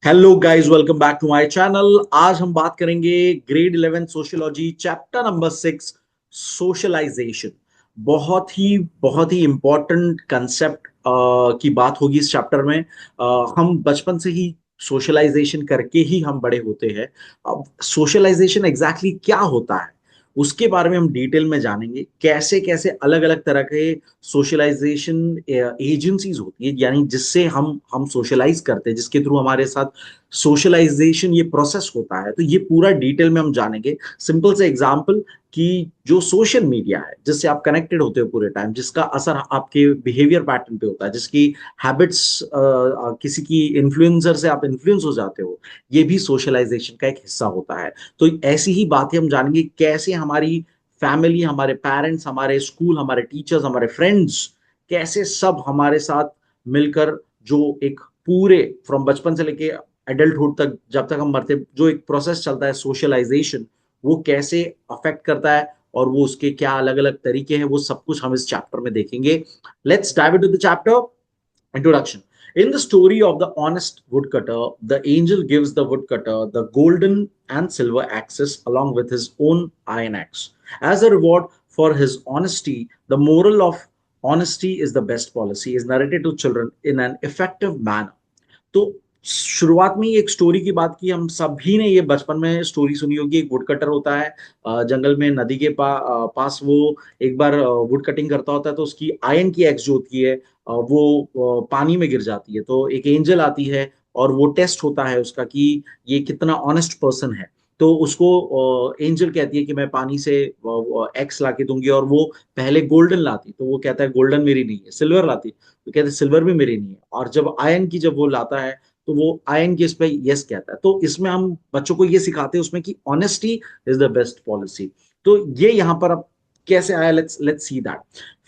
Hello guys, welcome back to my channel. आज हम बात करेंगे grade 11 sociology chapter number 6, socialization. बहुत ही इंपॉर्टेंट कंसेप्ट की बात होगी इस चैप्टर में। हम बचपन से ही सोशलाइजेशन करके ही हम बड़े होते हैं। अब सोशलाइजेशन एग्जैक्टली क्या होता है उसके बारे में हम डिटेल में जानेंगे। कैसे कैसे अलग अलग तरह के सोशलाइजेशन एजेंसीज होती है, यानी जिससे हम सोशलाइज करते हैं, जिसके थ्रू हमारे साथ सोशलाइजेशन ये प्रोसेस होता है। तो ये पूरा डिटेल में हम जानेंगे। सिंपल से एग्जांपल कि जो सोशल मीडिया है जिससे आप कनेक्टेड होते हो पूरे टाइम, जिसका असर आपके बिहेवियर पैटर्न पे होता है, जिसकी हैबिट्स, किसी की इन्फ्लुएंसर से आप इन्फ्लुएंस हो जाते हो, ये भी सोशलाइजेशन का एक हिस्सा होता है। तो ऐसी ही बातें हम जानेंगे, कैसे हमारी फैमिली, हमारे पेरेंट्स, हमारे स्कूल, हमारे टीचर्स, हमारे फ्रेंड्स, कैसे सब हमारे साथ मिलकर जो एक पूरे फ्रॉम बचपन से लेके एडल्टहुड तक, जब तक हम मरते, जो एक प्रोसेस चलता है सोशलाइजेशन, वो कैसे अफेक्ट करता है और वो उसके क्या अलग अलग तरीके हैं, वो सब कुछ हम इस चैप्टर में देखेंगे। Let's dive into the chapter. Introduction. In the story of the honest woodcutter, the angel gives the woodcutter the golden and silver axes along with his own iron axe. As a reward for his honesty, the moral of honesty is the best policy is narrated to children in an effective manner. तो शुरुआत में ही एक story की बात की। हम सभी ने ये बचपन में स्टोरी सुनी होगी। एक वुड कटर होता है, जंगल में नदी के पास वो एक बार वुड कटिंग करता होता है, तो उसकी आयन की एक्स जो होती है वो पानी में गिर जाती है। तो एक एंजल आती है और वो टेस्ट होता है उसका कि ये कितना ऑनेस्ट पर्सन है। तो उसको एंजल कहती है कि मैं पानी से एक्स ला के दूंगी, और वो पहले गोल्डन लाती, तो वो कहता है गोल्डन मेरी नहीं है। सिल्वर लाती, तो कहते हैं सिल्वर भी मेरी नहीं है। और जब आयन की जब वो लाता है, तो वो आयन की इस पे यस कहता है। तो इसमें हम बच्चों को ये सिखाते हैं उसमें कि honesty is the best policy. तो ये यहाँ पर अब कैसे आया, let's see that.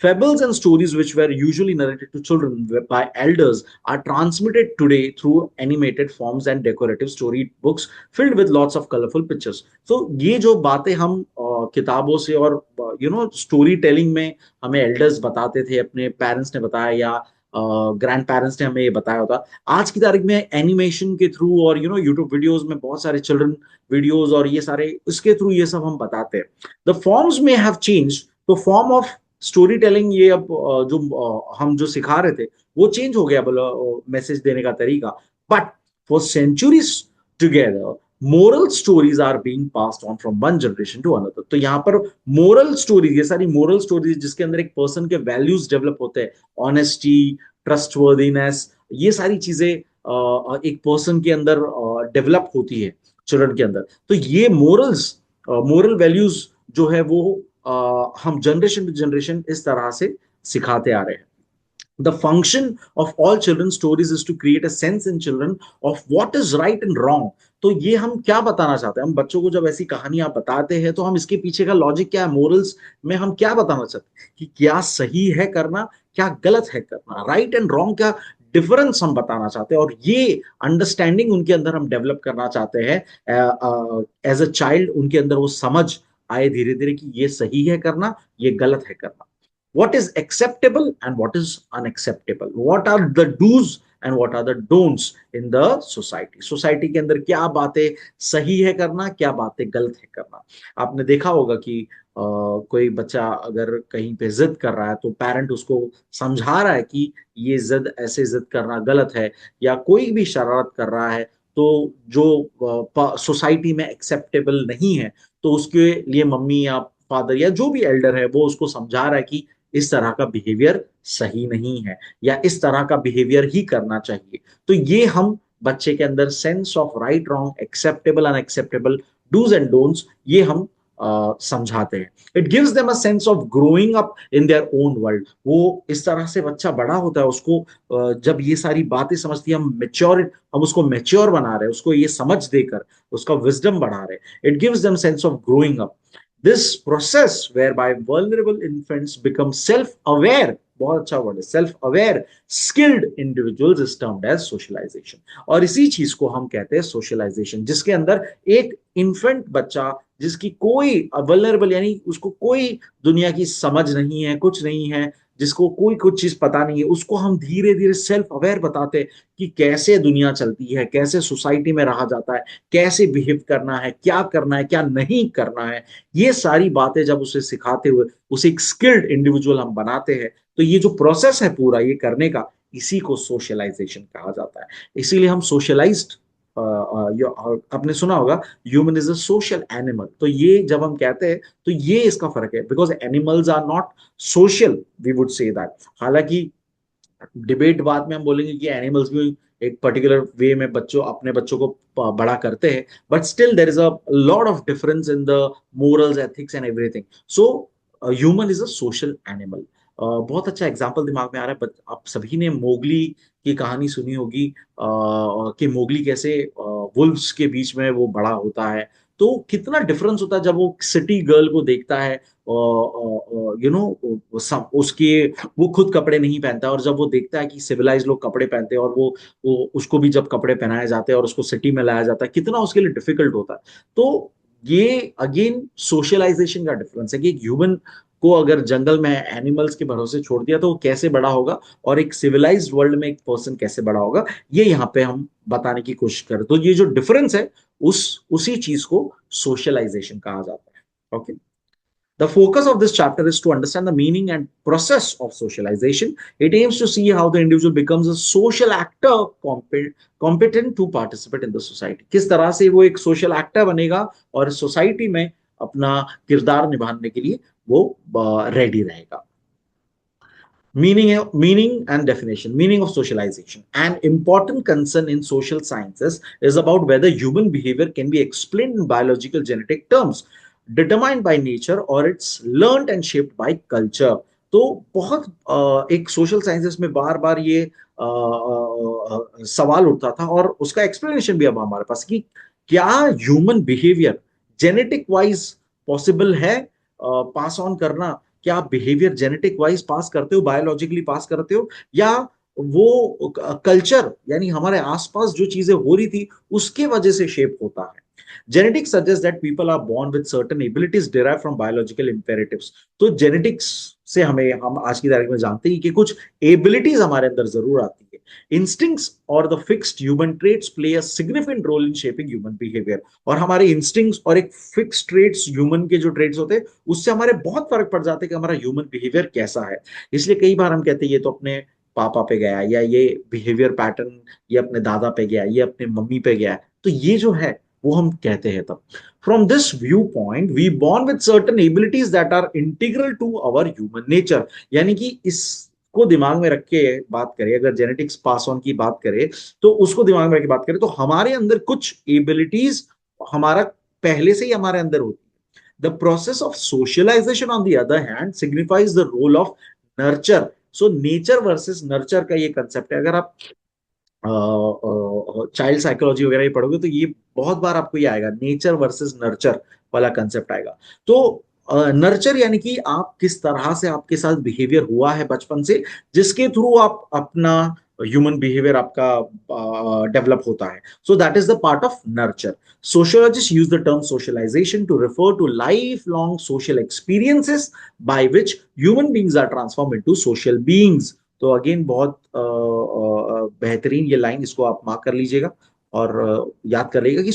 Fables and stories which were usually narrated to children by elders are transmitted today through animated forms and decorative story books filled with lots of colorful pictures. So ये जो बातें हम किताबों से और story telling में हमें elders बताते थे, अपने पेरेंट्स ने बताया या ग्रैंड पेरेंट्स ने हमें ये बताया होता, आज की तारीख में एनिमेशन के थ्रू और यूट्यूब वीडियोस में बहुत सारे चिल्ड्रन वीडियोस और ये सारे उसके थ्रू ये सब हम बताते हैं। द फॉर्म्स में हैव चेंज। तो फॉर्म ऑफ स्टोरी टेलिंग ये अब जो हम जो सिखा रहे थे वो चेंज हो गया, बोलो मैसेज देने का तरीका। But for centuries together moral stories are being passed on from one generation to another. तो यहाँ पर मोरल स्टोरीज, ये सारी मोरल स्टोरीज जिसके अंदर एक पर्सन के वैल्यूज डेवलप होते हैं, ऑनेस्टी, ट्रस्टवर्दीनेस, ये सारी चीजें एक पर्सन के अंदर डेवलप होती है, चिल्ड्रन के अंदर। तो ये मोरल वैल्यूज जो है वो हम जनरेशन टू जनरेशन इस तरह से सिखाते आ रहे हैं। The function of all children's stories is to create a sense in children of what is right and wrong. तो ये हम क्या बताना चाहते हैं, हम बच्चों को जब ऐसी कहानियां बताते हैं तो हम इसके पीछे का लॉजिक क्या है, मोरल्स में हम क्या बताना चाहते हैं कि क्या सही है करना, क्या गलत है करना, राइट एंड रॉन्ग क्या डिफरेंस हम बताना चाहते हैं। और ये अंडरस्टैंडिंग उनके अंदर हम डेवलप करना चाहते हैं। एज अ चाइल्ड उनके अंदर वो समझ आए धीरे धीरे कि ये सही है करना, ये गलत है करना। What is acceptable and what is unacceptable, what are the do's and what are the don'ts in the society। Society के अंदर क्या बातें सही है करना, क्या बातें गलत है करना। आपने देखा होगा कि कोई बच्चा अगर कहीं पे जिद कर रहा है तो पेरेंट उसको समझा रहा है कि ये जिद, ऐसे जिद करना गलत है। या कोई भी शरारत कर रहा है तो जो सोसाइटी में एक्सेप्टेबल नहीं है, तो उसके लिए मम्मी या फादर या जो भी एल्डर है वो उसको समझा रहा है कि इस तरह का बिहेवियर सही नहीं है या इस तरह का बिहेवियर ही करना चाहिए। तो ये हम बच्चे के अंदर sense of right wrong, acceptable unacceptable, dos and don'ts, ये हम समझाते हैं। It gives them a sense of growing up in their own world. वो इस तरह से बच्चा बड़ा होता है, उसको जब ये सारी बातें समझती है, हम उसको मेच्योर बना रहे हैं, उसको ये समझ देकर उसका विजडम बढ़ा रहे हैं। It gives them sense of growing up. This process whereby vulnerable infants become self-aware, बहुत अच्छा वर्ड है, self-aware skilled individuals is termed as socialization। और इसी चीज को हम कहते हैं socialization, जिसके अंदर एक इन्फेंट बच्चा जिसकी कोई वल्नरेबल यानी उसको कोई दुनिया की समझ नहीं है, कुछ नहीं है, जिसको कोई कुछ चीज पता नहीं है, उसको हम धीरे धीरे सेल्फ अवेयर बताते हैं कि कैसे दुनिया चलती है, कैसे सोसाइटी में रहा जाता है, कैसे बिहेव करना है, क्या नहीं करना है। ये सारी बातें जब उसे सिखाते हुए उसे एक स्किल्ड इंडिविजुअल हम बनाते हैं, तो ये जो प्रोसेस है पूरा ये करने का, इसी को सोशलाइजेशन कहा जाता है। इसीलिए हम सोशलाइज्ड, आपने सुना होगा human is a social animal. तो ये जब हम कहते हैं तो ये इसका फर्क है, because animals are not social, we would say that. हालांकि डिबेट बाद में हम बोलेंगे कि एनिमल्स भी एक पर्टिकुलर वे में बच्चों अपने बच्चों को बड़ा करते हैं, but still there is a lot of difference in the morals, ethics and everything. So human is a social animal. बहुत अच्छा एग्जांपल दिमाग में आ रहा है, आप सभी ने मोगली की कहानी सुनी होगी, कि मोगली कैसे वुल्फ्स के बीच में वो बड़ा होता है। तो कितना डिफरेंस होता है जब वो सिटी गर्ल को देखता है, यू नो, उसके, वो खुद कपड़े नहीं पहनता, और जब वो देखता है कि सिविलाइज लोग कपड़े पहनते हैं और वो उसको भी जब कपड़े पहनाए जाते हैं और उसको सिटी में लाया जाता है, कितना उसके लिए डिफिकल्ट होता है। तो ये अगेन सोशलाइजेशन का डिफरेंस है कि एक ह्यूमन को अगर जंगल में एनिमल्स के भरोसे छोड़ दिया तो वो कैसे बड़ा होगा, और एक सिविलाइज्ड वर्ल्ड में एक पर्सन कैसे बड़ा होगा, ये यहाँ पे हम बताने की कोशिश करें। तो ये जो डिफरेंस है उसी चीज को सोशलाइजेशन कहा जाता है। Okay. The focus of this chapter is to understand the meaning and process of socialization. It aims to see how the individual becomes a social actor competent to participate in the society. किस तरह से वो एक social actor बनेगा और society में अपना किरदार निभाने के लिए वो रेडी रहेगा। Meaning and definition. Meaning of socialization. An important concern in social sciences is about whether human behavior can be explained in biological genetic terms, determined by nature, or it's learned and shaped by culture. तो बहुत एक social sciences में बार बार ये सवाल उठता था, और उसका एक्सप्लेनेशन भी अब हमारे पास कि क्या human behaviour genetic wise possible है पास ऑन करना। क्या आप बिहेवियर जेनेटिक वाइज पास करते हो, बायोलॉजिकली पास करते हो, या वो कल्चर यानी हमारे आसपास जो चीजें हो रही थी उसके वजह से शेप होता है। Genetics suggests that people are born with certain abilities derived from biological imperatives. तो जेनेटिक्स से हम आज की तारीख में जानते हैं कि कुछ एबिलिटीज हमारे अंदर जरूर आती है। इंस्टिंक्ट्स और the fixed human traits play a significant role in shaping human behaviour. और हमारे इंस्टिंक्ट्स और एक फिक्स्ड ट्रेट्स, ह्यूमन के जो ट्रेट्स होते हैं, उससे हमारे बहुत फर्क पड़ जाता है कि हमारा ह्यूमन बिहेवियर कैसा है। इसलिए कई बार हम कहते हैं ये तो अपने पापा पे गया, या ये बिहेवियर पैटर्न ये अपने दादा पे गया, ये अपने मम्मी पे गया। तो ये जो है वो हम कहते हैं तब। From this view point we born with certain abilities that are integral to our human nature. यानी कि इसको दिमाग में रख के बात करें, अगर जेनेटिक्स पास ऑन की बात करें तो उसको दिमाग में रख के बात करें, तो हमारे अंदर कुछ एबिलिटीज हमारा पहले से ही हमारे अंदर होती है। The process of socialization on the other hand signifies the role of nurture. So nature versus nurture का ये कंसेप्ट है। अगर आप चाइल्ड साइकोलॉजी वगैरह ही पढ़ोगे तो ये बहुत बार आपको ये आएगा, नेचर वर्सेस नर्चर वाला कंसेप्ट आएगा। तो नर्चर यानी कि आप किस तरह से आपके साथ बिहेवियर हुआ है बचपन से, जिसके थ्रू आप अपना ह्यूमन बिहेवियर आपका डेवलप होता है। So that is the part of nurture. Sociologists use the term socialization to refer to lifelong social experiences by which human beings are transformed into social beings. तो again बहुत बेहतरीन ये line, इसको आप mark कर लीजिएगा और याद कर लीजिएगा कि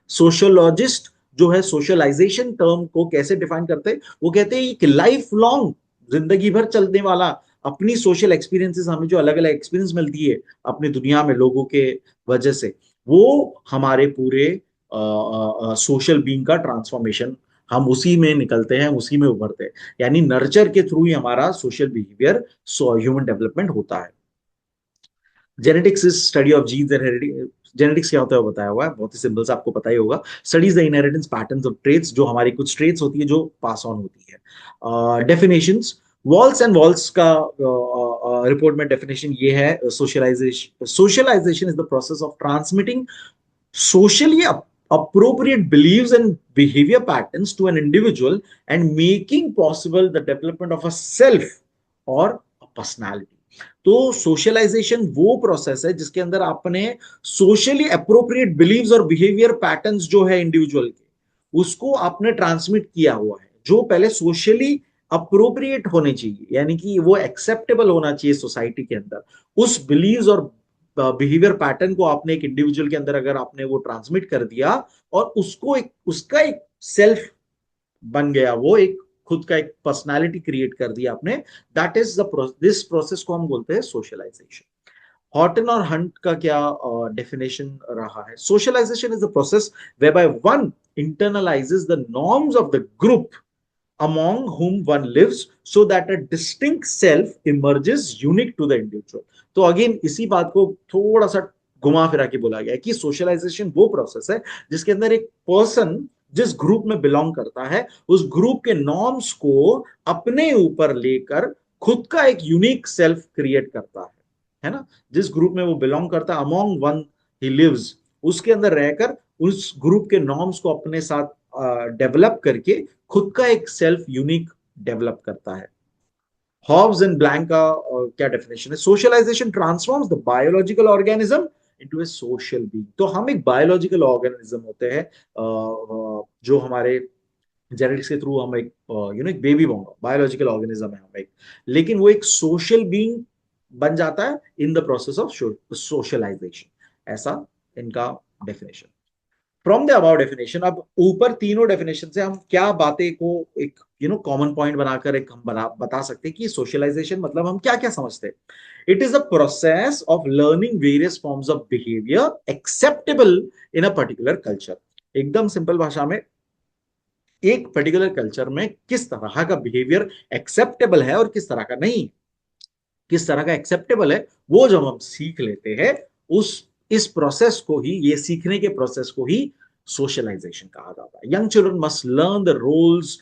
सोशियोलॉजिस्ट जो है सोशलाइजेशन टर्म को कैसे डिफाइन करते हैं। वो कहते हैं कि लाइफ लॉन्ग, जिंदगी भर चलने वाला अपनी सोशल एक्सपीरियंसेस, हमें जो अलग अलग एक्सपीरियंस मिलती है अपनी दुनिया में लोगों के वजह से, वो हमारे पूरे सोशल बीइंग का ट्रांसफॉर्मेशन, हम उसी में निकलते हैं, उसी में उभरते हैं। यानी नर्चर के थ्रू ही हमारा सोशल बिहेवियर, ह्यूमन डेवलपमेंट होता है। Genetics is study of genes and heredity. Genetics क्या होता है वो बताया हुआ है, बहुत ही सिंपल से आपको पता ही होगा। Studies the inheritance patterns of traits, जो हमारी कुछ ट्रेट्स होती है जो पास ऑन होती है। डेफिनेशंस, वॉल्स एंड वॉल्स का रिपोर्ट में डेफिनेशन ये है, socialization is the process of transmitting socially appropriate beliefs and behavior patterns to an individual and making possible the development of a self or a personality. तो socialisation वो process है जिसके अंदर आपने सोशली अप्रोप्रिएट बिलीव्स और behaviour patterns जो है individual के, उसको आपने ट्रांसमिट किया हुआ है, जो पहले सोशली अप्रोप्रिएट होने चाहिए, यानी कि वो एक्सेप्टेबल होना चाहिए सोसाइटी के अंदर। उस बिलीव्स और बिहेवियर पैटर्न को आपने एक इंडिविजुअल के अंदर अगर आपने वो ट्रांसमिट कर दिया, और उसको एक उसका एक सेल्फ बन गया, वो एक खुद का एक पर्सनालिटी क्रिएट कर दिया आपने, that is the this process को हम बोलते हैं सोशलाइजेशन। हॉटन और हंट का क्या डेफिनेशन रहा है? Socialization is the process whereby one internalizes the norms of the group among whom one lives so that a distinct self emerges unique to the individual। तो अगेन इसी बात को थोड़ा सा घुमा फिरा के बोला गया है कि सोशलाइजेशन वो प्रोसेस है जिसके अंदर एक पर्सन जिस ग्रुप में बिलोंग करता है, उस ग्रुप के नॉर्म्स को अपने ऊपर लेकर खुद का एक यूनिक सेल्फ क्रिएट करता है ना। जिस ग्रुप में वो बिलोंग करता है, अमोंग वन ही लिव्स, उसके अंदर रहकर उस ग्रुप के नॉर्म्स को अपने साथ डेवलप करके खुद का एक सेल्फ यूनिक डेवलप करता है। हॉब्स एंड ब्लैंक का क्या डेफिनेशन है? Socialization transforms the biological organism into a social being. तो हम एक बायोलॉजिकल ऑर्गेनिज्म होते हैं, जो हमारे जेनेटिक्स के थ्रू हम एक एक बेबी बॉर्न बायोलॉजिकल ऑर्गेनिज्म है हम एक, लेकिन वो एक सोशल बीइंग बन जाता है in the process of socialization. ऐसा इनका definition. From the above definition, अब ऊपर तीनों डेफिनेशन से हम क्या बातें को एक कॉमन पॉइंट बनाकर एक हम बता सकते हैं कि सोशलाइजेशन मतलब हम क्या क्या समझते हैं। It is a process of learning various forms of behaviour acceptable in a particular culture. एकदम सिंपल भाषा में, एक पर्टिकुलर कल्चर में किस तरह का बिहेवियर एक्सेप्टेबल है और किस तरह का नहीं, किस तरह का एक्सेप्टेबल है, वो जब हम सीख लेते हैं, उस इस प्रोसेस को ही, ये सीखने के प्रोसेस को ही सोशलाइजेशन कहा जाता है। Young children must learn the roles,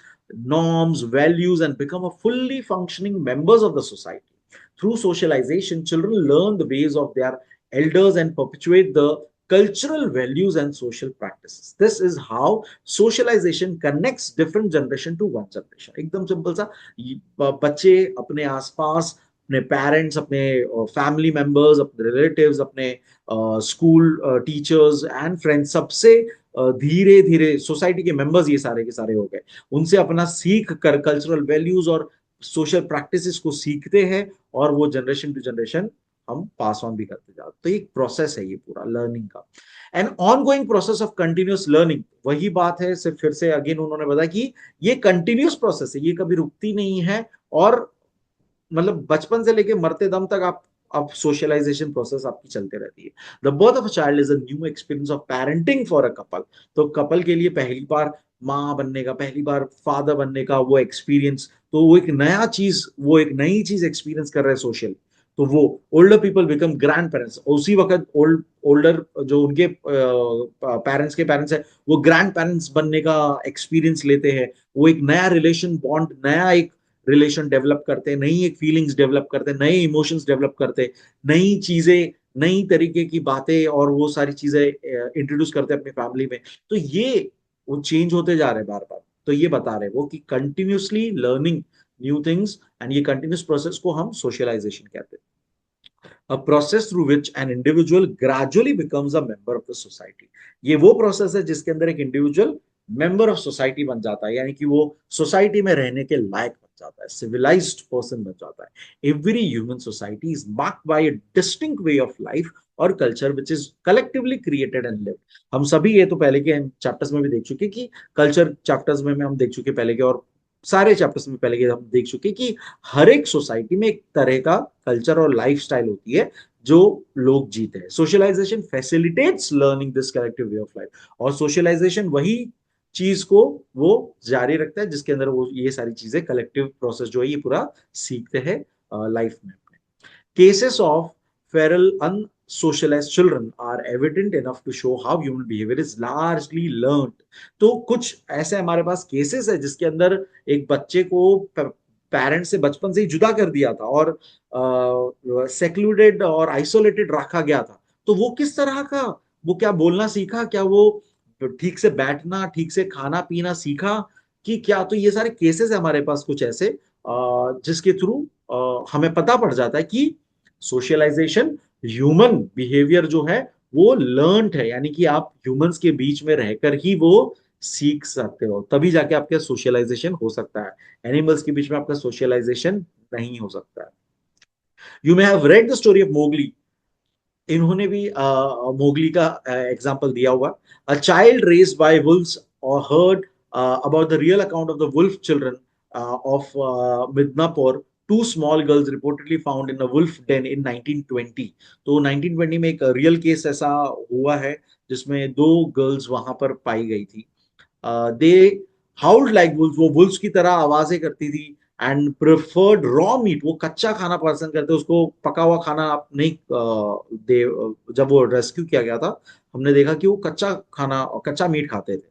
norms, values, and become a fully functioning members of the society. Through socialization, children learn the ways of their elders and perpetuate the cultural values and social practices. This is how socialization connects different generation to one generation. एकदम simple सा, बच्चे अपने आसपास अपने parents, अपने family members, अपने relatives, अपने school teachers and friends, सबसे धीरे धीरे सोसाइटी के मेंबर्स ये सारे के सारे हो गए, उनसे अपना सीख कर कल्चरल वैल्यूज और सोशल प्रैक्टिसेस को सीखते हैं, और वो जनरेशन टू जनरेशन हम पास ऑन भी करते जाते। तो एक प्रोसेस है ये पूरा लर्निंग का, an ongoing process of continuous learning. वही बात है, सिर्फ फिर से अगेन उन्होंने बताया कि ये कंटिन्यूस प्रोसेस है, ये कभी रुकती नहीं है, और मतलब बचपन से लेके मरते दम तक आप सोशलाइजेशन प्रोसेस आपकी चलते रहती है। The birth of a child is a new experience of parenting for a couple. तो कपल के लिए पहली बार माँ बनने का, पहली बार फादर बनने का वो एक्सपीरियंस, तो वो एक नया चीज, वो एक नई चीज एक्सपीरियंस कर रहे हैं सोशल। तो वो older people become grand parents, उसी वक्त ओल्डर जो उनके पेरेंट्स के पेरेंट्स है, वो ग्रैंड पेरेंट्स बनने का एक्सपीरियंस लेते हैं। वो एक नया रिलेशन बॉन्ड, नया एक रिलेशन डेवलप करते, नई एक फीलिंग्स डेवलप करते, नए इमोशंस डेवलप करते, नई चीजें, नई तरीके की बातें और वो सारी चीजें इंट्रोड्यूस करते अपनी फैमिली में। तो ये वो चेंज होते जा रहे बार बार। तो ये बता रहे वो कि continuously learning new things, and ये कंटिन्यूस प्रोसेस को हम सोशलाइजेशन कहते हैं। A process through which an individual gradually becomes a member of the society। ये वो प्रोसेस है जिसके अंदर एक इंडिविजुअल मेंबर ऑफ सोसाइटी बन जाता है, यानी कि वो सोसाइटी में रहने के लायक बन जाता है, सिविलाइज्ड पर्सन बन जाता है। Every human society is marked by a distinct way of life और culture which is collectively created and lived. हम सभी ये तो पहले के चैप्टर्स में भी देख चुके कि कल्चर चैप्टर्स में हम देख चुके पहले के, और सारे चैप्टर्स में पहले के हम देख चुके कि हर एक सोसाइटी में एक तरह का कल्चर और लाइफस्टाइल होती है जो लोग जीते हैं। Socialization facilitates learning this collective way of life, और सोशलाइजेशन वही चीज को वो जारी रखता है जिसके अंदर वो ये सारी चीजें, कलेक्टिव प्रोसेस जो है ये पूरा सीखते हैं लाइफ में। Cases of feral unsocialized children are evident enough to show how human behavior is largely learned। तो कुछ ऐसे हमारे पास केसेस है जिसके अंदर एक बच्चे को पेरेंट्स से बचपन से ही जुदा कर दिया था और सेक्लूडेड और आइसोलेटेड रखा गया था। तो वो किस तरह का, वो क्या बोलना सीखा, क्या वो ठीक से बैठना, ठीक से खाना पीना सीखा कि क्या? तो ये सारे केसेस है हमारे पास कुछ ऐसे, जिसके थ्रू हमें पता पड़ जाता है कि सोशलाइजेशन, ह्यूमन बिहेवियर जो है वो लर्नड है, यानी कि आप ह्यूमंस के बीच में रहकर ही वो सीख सकते हो, तभी जाके आपका सोशलाइजेशन हो सकता है। एनिमल्स के बीच में आपका सोशलाइजेशन नहीं हो सकता है। You may have read the story of Mowgli. इन्होंने भी मोगली का एग्जाम्पल दिया हुआ। A child raised by wolves और heard about the real account of the wolf children of Midnapore. Two small girls reportedly found in a wolf den in 1920। तो 1920 में एक real case ऐसा हुआ है जिसमें दो गर्ल्स वहां पर पाई गई थी। दे हाउल्ड लाइक वुल्व्स, वो वुल्व्स की तरह आवाजें करती थी। एंड प्रेफर्ड रॉ मीट, वो कच्चा खाना पसंद करते, उसको पका हुआ खाना आप नहीं जब वो रेस्क्यू किया गया था, हमने देखा कि वो कच्चा खाना और कच्चा मीट खाते थे।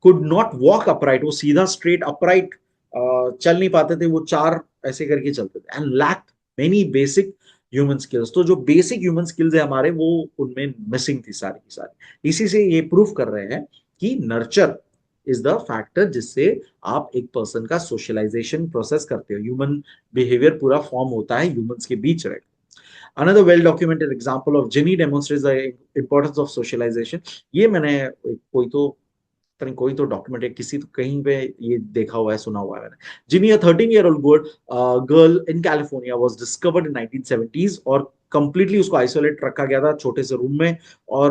कुड नॉट वॉक अपराइट, वो सीधा स्ट्रेट अपराइट चल नहीं पाते थे, वो चार ऐसे करके चलते थे। And lacked many basic human skills, तो जो बेसिक ह्यूमन स्किल्स है हमारे, वो उनमें मिसिंग थी सारी की सारी। इसी से ये प्रूव कर रहे हैं कि नर्चर इज द फैक्टर जिससे आप एक पर्सन का सोशलाइजेशन प्रोसेस करते हो, ह्यूमन बिहेवियर पूरा फॉर्म होता है ह्यूमंस के बीच रह। Another well documented example of Ginny demonstrates the importance of socialization। ये मैंने कोई तो पता नहीं, कोई तो डॉक्यूमेंट है किसी तो कहीं पे ये देखा हुआ है, सुना हुआ है मैंने। जिनी, अ 13-year-old girl in California was discovered in 1970s, और कंप्लीटली उसको आइसोलेट रखा गया था छोटे से रूम में। और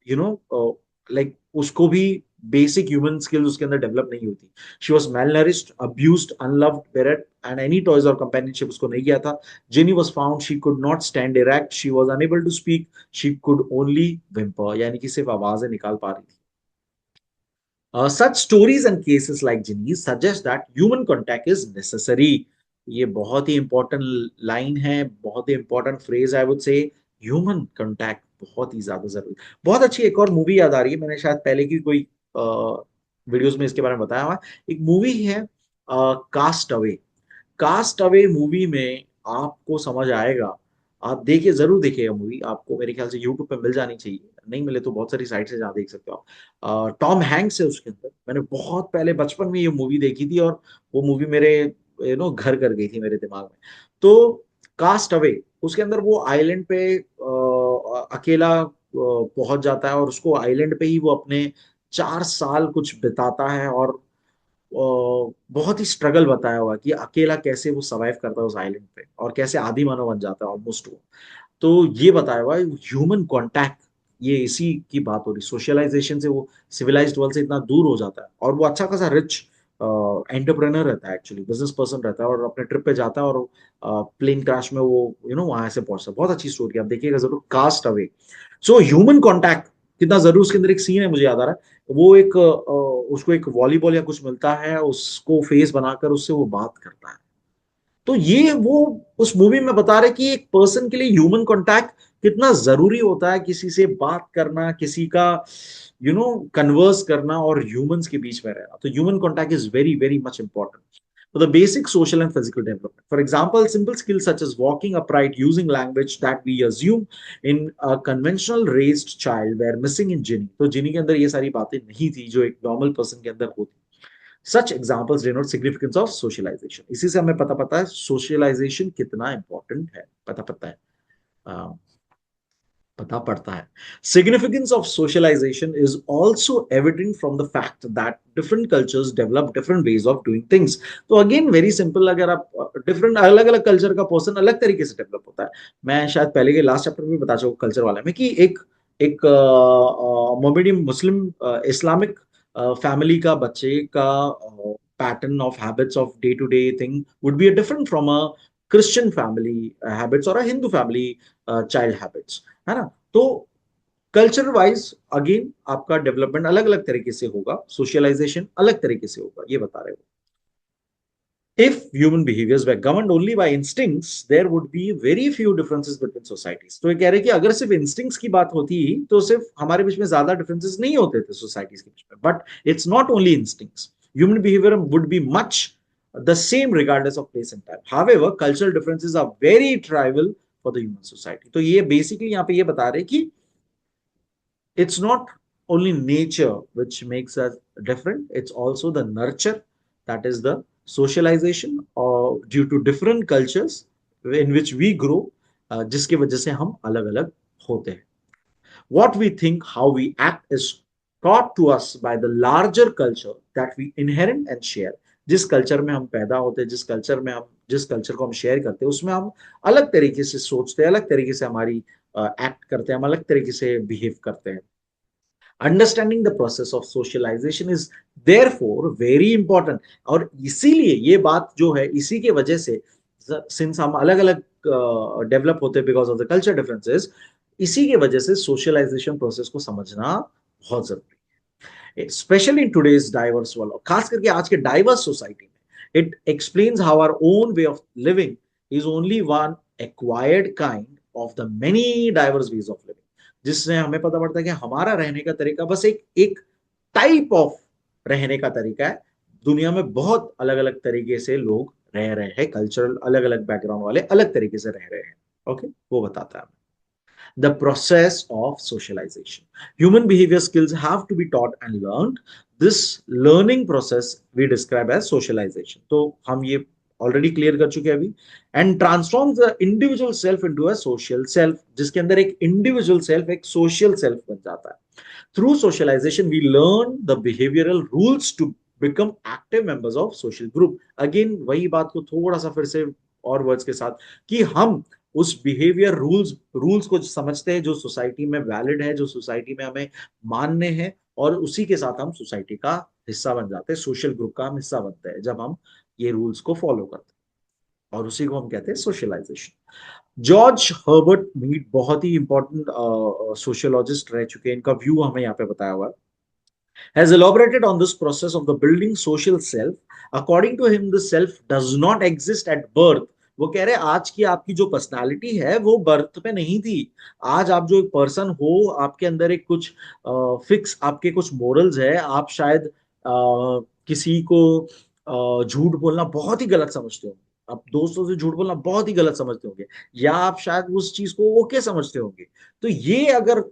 यू नो लाइक उसको भी बेसिक ह्यूमन स्किल्स उसके अंदर डेवलप नहीं होती। She was malnourished, abused, unloved, bereft, and any toys or companionship उसको नहीं किया था। Jenny was found, she could not stand erect, she was unable to speak, she could only whimper, यानी कि सिर्फ आवाजें निकाल पा रही थी। Such stories and cases like Ginny's suggest that human contact is necessary। ये बहुत ही इंपॉर्टेंट लाइन है, बहुत ही important phrase, I would say. Human contact बहुत ही ज्यादा जरूरी। बहुत अच्छी एक और मूवी याद आ रही है, मैंने शायद पहले की कोई वीडियोस में इसके बारे में बताया हुआ। एक मूवी है cast away. Cast away movie में आपको समझ आएगा, आप देखिए, जरूर देखिएगा मूवी, आपको मेरे ख्याल से यूट्यूब पे मिल जानी चाहिए, नहीं मिले तो बहुत सारी साइट से जहाँ देख सकते हो आप। टॉम हैंक्स है उसके अंदर। मैंने बहुत पहले बचपन में ये मूवी देखी थी, और वो मूवी मेरे घर कर गई थी मेरे दिमाग में। तो कास्ट अवे, उसके अंदर वो आइलैंड पे अकेला पहुंच जाता है, और उसको आइलैंड पे ही वो अपने 4 साल कुछ बिताता है। और बहुत ही स्ट्रगल बताया हुआ कि अकेला कैसे वो सर्वाइव करता है उस आइलैंड पे, और कैसे आदि मानव बन जाता है ऑलमोस्ट वो। तो ये बताया हुआ है ह्यूमन कांटेक्ट, ये इसी की बात हो रही, सोशलाइजेशन से वो सिविलाइज्ड वर्ल्ड से इतना दूर हो जाता है, और वो अच्छा खासा रिच एंटरप्रेनर रहता है, एक्चुअली बिजनेस पर्सन रहता है, और अपने ट्रिप पे जाता है, और प्लेन क्रैश में वो वहां से पहुंचता है। बहुत अच्छी स्टोरी, आप देखिएगा जरूर, cast away. So human contact कितना जरूर, उसके अंदर एक सीन है मुझे याद आ रहा है, वो एक उसको एक वॉलीबॉल या कुछ मिलता है, उसको फेस बनाकर उससे वो बात करता है। तो ये वो उस मूवी में बता रहे कि एक पर्सन के लिए ह्यूमन कांटेक्ट कितना जरूरी होता है, किसी से बात करना, किसी का कन्वर्स करना, और ह्यूमंस के बीच में रहना। तो human contact is very very much important for the basic social and physical development. For example, simple skills such as walking upright, using language that we assume in a conventional raised child were missing in Ginny। तो जिनी के अंदर ये सारी बातें नहीं थी जो एक नॉर्मल पर्सन के अंदर होती। Such examples denote significance of socialization। इसी से हमें पता है सोशलाइजेशन कितना इंपॉर्टेंट है, पता है, अ, पता पड़ता है। Significance of socialization is also evident from the fact that different cultures develop different ways of doing things। तो अगेन वेरी सिंपल, अगर आप डिफरेंट अलग अलग कल्चर का पर्सन अलग तरीके से डेवलप होता है। मैं शायद पहले के लास्ट चैप्टर में बता चुका कल्चर वाले में कि एक एक मोमेडियम मुस्लिम इस्लामिक फैमिली का बच्चे का pattern of habits of day to day thing would be different from a Christian family habits और a Hindu family child habits, है ना। तो कल्चर वाइज अगेन आपका डेवलपमेंट अलग अलग तरीके से होगा, सोशलाइजेशन अलग तरीके से होगा, ये बता रहे हो। If human behaviors were governed only by instincts, there would be very few differences between societies। तो ये कह रहे हैं कि अगर सिर्फ इंस्टिंक्ट्स की बात होती तो सिर्फ हमारे बीच में ज्यादा डिफरेंसेस नहीं होते थे सोसाइटीज के बीच में। But it's not only instincts, human behaviour would be much the same regardless of place and time। However, cultural differences are very trivial for the human society। तो ये बेसिकली यहाँ पे ये बता रहे हैं कि it's not only nature which makes us different, it's also the nurture, that is the socialization or due to different cultures in which we grow, जिसकी वजह से हम अलग अलग होते हैं। What we think, how we act is taught to us by the larger culture that we inherit and share. जिस culture में हम पैदा होते हैं, जिस कल्चर को हम शेयर करते हैं, उसमें हम अलग तरीके से सोचते हैं, अलग तरीके से हमारी एक्ट करते हैं, हम अलग तरीके से बिहेव करते हैं. Understanding the process of socialization is therefore very important. और इसीलिए ये बात जो है, इसी के वजह से, सिंस हम अलग अलग डेवलप होते हैं because of the culture differences, इसी के वजह से सोशलाइजेशन प्रोसेस को समझना बहुत जरूरी है, specially in today's diverse world, खास करके आज के डाइवर्स सोसाइटी में. It explains how our own way of living is only one acquired kind of the many diverse ways of living. जिससे हमें पता पड़ता है कि हमारा रहने का तरीका बस एक एक टाइप ऑफ रहने का तरीका है. दुनिया में बहुत अलग अलग तरीके से लोग रह रहे हैं, कल्चरल अलग अलग बैकग्राउंड वाले अलग तरीके से रह रहे हैं. ओके, वो बताता है the process of socialization. Human behavior skills have to be taught and learned. This learning process we describe as socialization. तो हम ये ऑलरेडी क्लियर कर चुके हैं अभी. And transform the individual self into a social self, जिसके अंदर एक इंडिविजुअल सेल्फ एक सोशल सेल्फ बन जाता है. Through socialization we learn the behavioural rules to become active members of social group. Again वही बात को थोड़ा सा फिर से और वर्ड्स के साथ, कि हम उस बिहेवियर रूल्स को समझते हैं जो सोसाइटी में वैलिड है, जो सोसाइटी में हमें मानने हैं, और उसी के साथ हम सोसाइटी का हिस्सा बन जाते हैं, सोशल ग्रुप का हम हिस्सा बनते हैं जब हम ये रूल्स को फॉलो करते हैं, और उसी को हम कहते हैं सोशलाइजेशन. जॉर्ज हर्बर्ट मीड बहुत ही इंपॉर्टेंट सोशियोलॉजिस्ट रह चुके हैं, इनका व्यू हमें यहाँ पे बताया हुआ है. Has elaborated on this process of the building social self. According to him, the self does not exist at birth. वो कह रहे हैं आज की आपकी जो पर्सनालिटी है वो बर्थ पे नहीं थी. आज आप जो एक पर्सन हो, आपके अंदर एक कुछ फिक्स आपके कुछ मोरल्स है. आप शायद किसी को झूठ बोलना बहुत ही गलत समझते हो, आप दोस्तों से झूठ बोलना बहुत ही गलत समझते होंगे, या आप शायद उस चीज को ओके समझते होंगे. तो ये अगर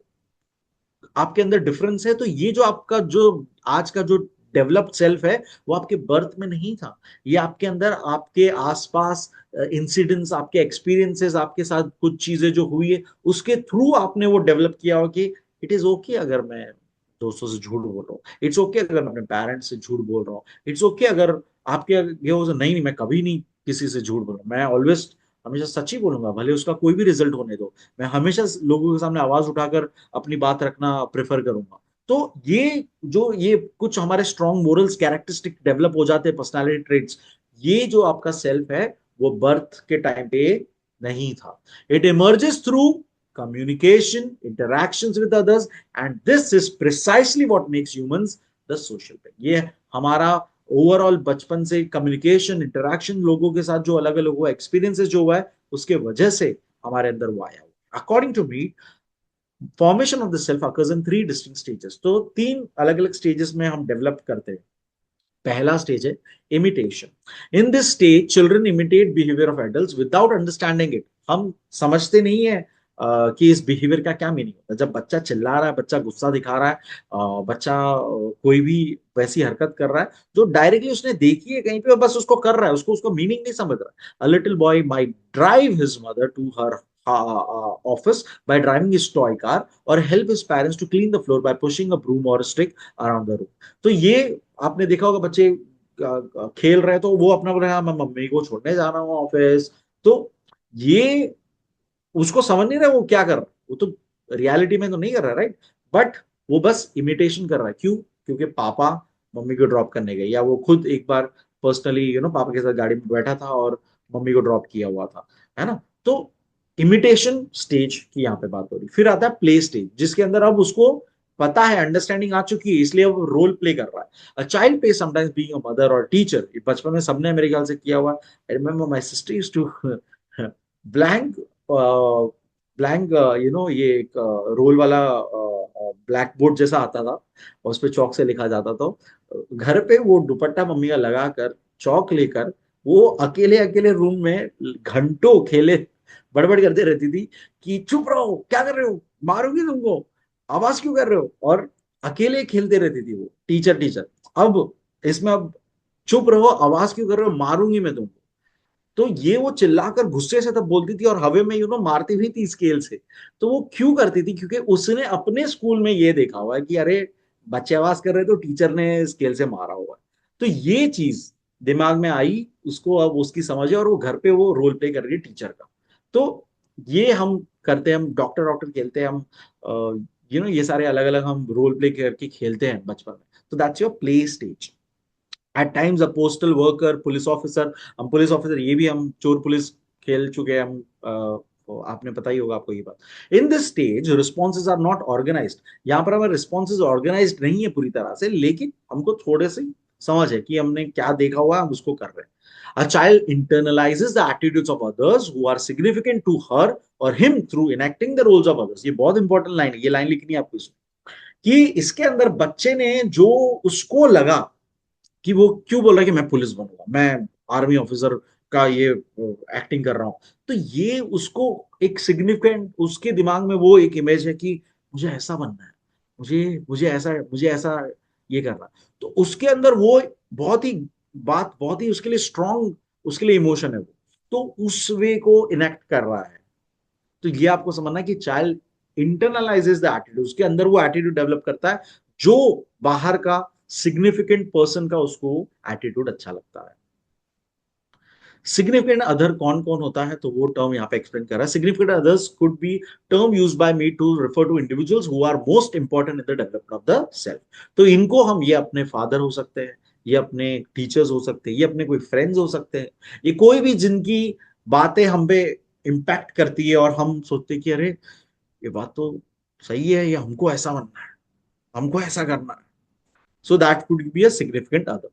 आपके अंदर डिफरेंस है, तो ये जो आपका जो आज का जो डेवलप्ड सेल्फ है वो आपके बर्थ में नहीं था. ये आपके अंदर आपके आसपास इंसिडेंट्स, आपके एक्सपीरियंसेस, आपके साथ कुछ चीजें जो हुई है उसके थ्रू आपने वो डेवलप किया हो कि इट इज ओके अगर मैं दोस्तों से झूठ बोल रहा हूँ, इट्स ओके अगर मैं अपने पेरेंट्स से झूठ बोल रहा हूँ, इट्स ओके अगर आपके ये हो नहीं नहीं मैं कभी नहीं किसी से झूठ बोल रहा हूँ, मैं ऑलवेज हमेशा सच ही बोलूंगा, भले उसका कोई भी रिजल्ट होने दो, मैं हमेशा लोगों के सामने आवाज उठाकर अपनी बात रखना प्रेफर करूंगा. तो ये कुछ हमारे स्ट्रॉन्ग मोरल्स कैरेक्टरिस्टिक डेवलप हो जाते हैं, पर्सनालिटी ट्रेट्स. ये जो आपका सेल्फ है वो बर्थ के टाइम पे नहीं था. It emerges through communication, interactions with others, and this is precisely what makes humans the social being. ये हमारा ओवरऑल बचपन से कम्युनिकेशन, इंटरेक्शन, लोगों के साथ जो अलग अलग हुआ, एक्सपीरियंसेस जो हुआ है, उसके वजह से हमारे अंदर वो आया. According to me, formation of the self occurs in 3 distinct stages. तो 3 अलग अलग स्टेजेस में हम डेवलप करते हैं. पहला स्टेज है imitation. In this stage children imitate behaviour of adults without understanding it. हम समझते नहीं है कि इस बिहेवियर का क्या मीनिंग होता है. जब बच्चा चिल्ला रहा है, बच्चा गुस्सा दिखा रहा है, बच्चा कोई भी वैसी हरकत कर रहा है जो डायरेक्टली उसने देखी है कहीं पे, बस उसको कर रहा है, उसको उसका मीनिंग नहीं समझ रहा है. A little boy might drive his mother to her office by driving his toy car और help his parents to clean the floor by pushing a broom और स्टिक अराउंड द रूम. तो ये आपने देखा होगा, बच्चे खेल रहे हैं तो वो अपना बोल रहे हैं मैं मम्मी को छोड़ने जा रहा हूँ ऑफिस. तो ये उसको समझ नहीं रहा वो क्या कर रहा है, वो तो रियलिटी में तो नहीं कर रहा, राइट. बट वो बस इमिटेशन कर रहा है. क्यों? क्योंकि पापा मम्मी को ड्रॉप करने गए, या वो खुद एक बार पर्सनली पापा के साथ गाड़ी में बैठा था और मम्मी को ड्रॉप किया हुआ था, है ना. तो इमिटेशन स्टेज की यहाँ पे बात हो रही. फिर आता है प्ले स्टेज, जिसके अंदर अब उसको पता है, अंडरस्टैंडिंग आ चुकी है, इसलिए वो रोल प्ले कर रहा है. A child play sometimes being a mother और टीचर. बचपन में सबने मेरे ख्याल से किया हुआ. I remember my sister used to blank blank ये एक रोल वाला ब्लैक बोर्ड जैसा आता था और उस पे चौक से लिखा जाता था. घर पे वो दुपट्टा मम्मी का लगाकर चौक लेकर वो अकेले अकेले रूम में घंटों खेले बड़बड़ करते रहती थी कि चुप रहो, क्या कर रहे हो, मारूंगी तुमको, आवाज क्यों कर रहे हो. और अकेले खेलते रहती थी वो टीचर टीचर. अब इसमें अब चुप रहो, आवाज क्यों कर रहे हो, मारूंगी मैं तुमको. तो ये वो चिल्लाकर गुस्से से तब बोलती थी और हवे में मारती हुई थी स्केल से. तो वो क्यों करती थी? क्योंकि उसने अपने स्कूल में ये देखा हुआ है कि अरे बच्चे आवाज कर रहे तो टीचर ने स्केल से मारा हुआ है। तो ये चीज दिमाग में आई उसको, अब उसकी समझ है और वो घर पे वो रोल प्ले कर रही है टीचर का। तो ये हम करते हैं, हम डॉक्टर डॉक्टर खेलते हैं, हम ये सारे अलग अलग हम रोल प्ले करके खेलते हैं बचपन में। तो that's your play stage. At times a postal worker, police officer, हम पुलिस ऑफिसर, ये भी हम चोर पुलिस खेल चुके हैं हम। तो आपने पता ही होगा आपको ये बात। In this stage responses are not organized. यहाँ पर हमारे रिस्पॉन्सेज ऑर्गेनाइज्ड नहीं है पूरी तरह से, लेकिन हमको थोड़े से समझ है कि हमने क्या देखा हुआ है, हम उसको कर रहे हैं। A child internalizes the attitudes of others who are significant to her or him through enacting the roles of others। ये बहुत इंपॉर्टेंट लाइन है, ये लाइन लिखनी है आपको इसमें, कि इसके अंदर बच्चे ने जो उसको लगा कि वो क्यों बोल रहा है कि मैं पुलिस बनूंगा, मैं आर्मी ऑफिसर का ये एक्टिंग कर रहा हूं, तो ये उसको एक सिग्निफिकेंट, उसके दिमाग में वो एक इमेज है कि मुझे ऐसा बनना है, मुझे ऐसा ये करना है। तो उसके अंदर वो बहुत ही बहुत ही उसके लिए स्ट्रांग, उसके लिए इमोशन है वो, तो उस वे को इनेक्ट कर रहा है। तो ये आपको समझना है कि चाइल्ड इंटरनलाइजेस द एटीट्यूड, उसके अंदर वो एटीट्यूड डेवलप करता है जो बाहर का सिग्निफिकेंट पर्सन का उसको एटीट्यूड अच्छा लगता है। सिग्निफिकेंट अदर कौन कौन होता है, तो वो टर्म यहाँ पे एक्सप्लेन कर रहा है। Significant others could be term used by me to refer to individuals who are most important in the development of the self. तो इनको हम, ये अपने फादर हो सकते हैं, ये अपने टीचर्स हो सकते हैं, ये अपने कोई फ्रेंड्स हो सकते हैं, ये कोई भी जिनकी बातें हम पे इम्पैक्ट करती है और हम सोचते हैं कि अरे ये बात तो सही है, ये हमको ऐसा बनना है, हमको ऐसा करना है। So that could be a significant other.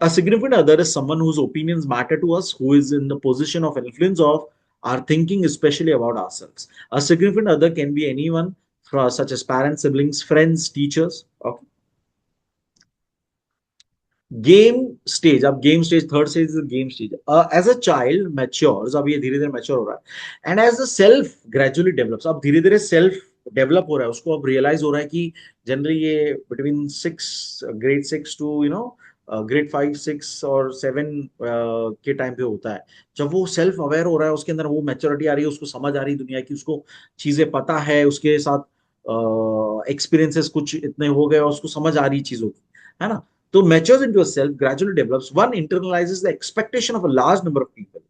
A significant other is someone whose opinions matter to us, who is in the position of influence of our thinking, especially about ourselves. A significant other can be anyone, such as parents, siblings, friends, teachers. Okay. Game stage, अब game stage, third stage is game stage. As a child matures, अब ये धीरे धीरे mature हो रहा है, and as a self gradually develops, अब धीरे धीरे सेल्फ डेवलप हो रहा है, उसको अब रियलाइज हो रहा है कि जनरली ये बिटवीन ग्रेड 6 टू ग्रेड 5 6 और 7 के टाइम पे होता है, जब वो सेल्फ अवेयर हो रहा है, उसके अंदर वो मैच्योरिटी आ रही है, उसको समझ आ रही है दुनिया की, उसको चीजें पता है, उसके साथ एक्सपीरियंसेस कुछ इतने हो गए और उसको समझ आ रही चीजों की, है ना। So matures into a self, gradually develops. One internalizes the expectation of a large number of people.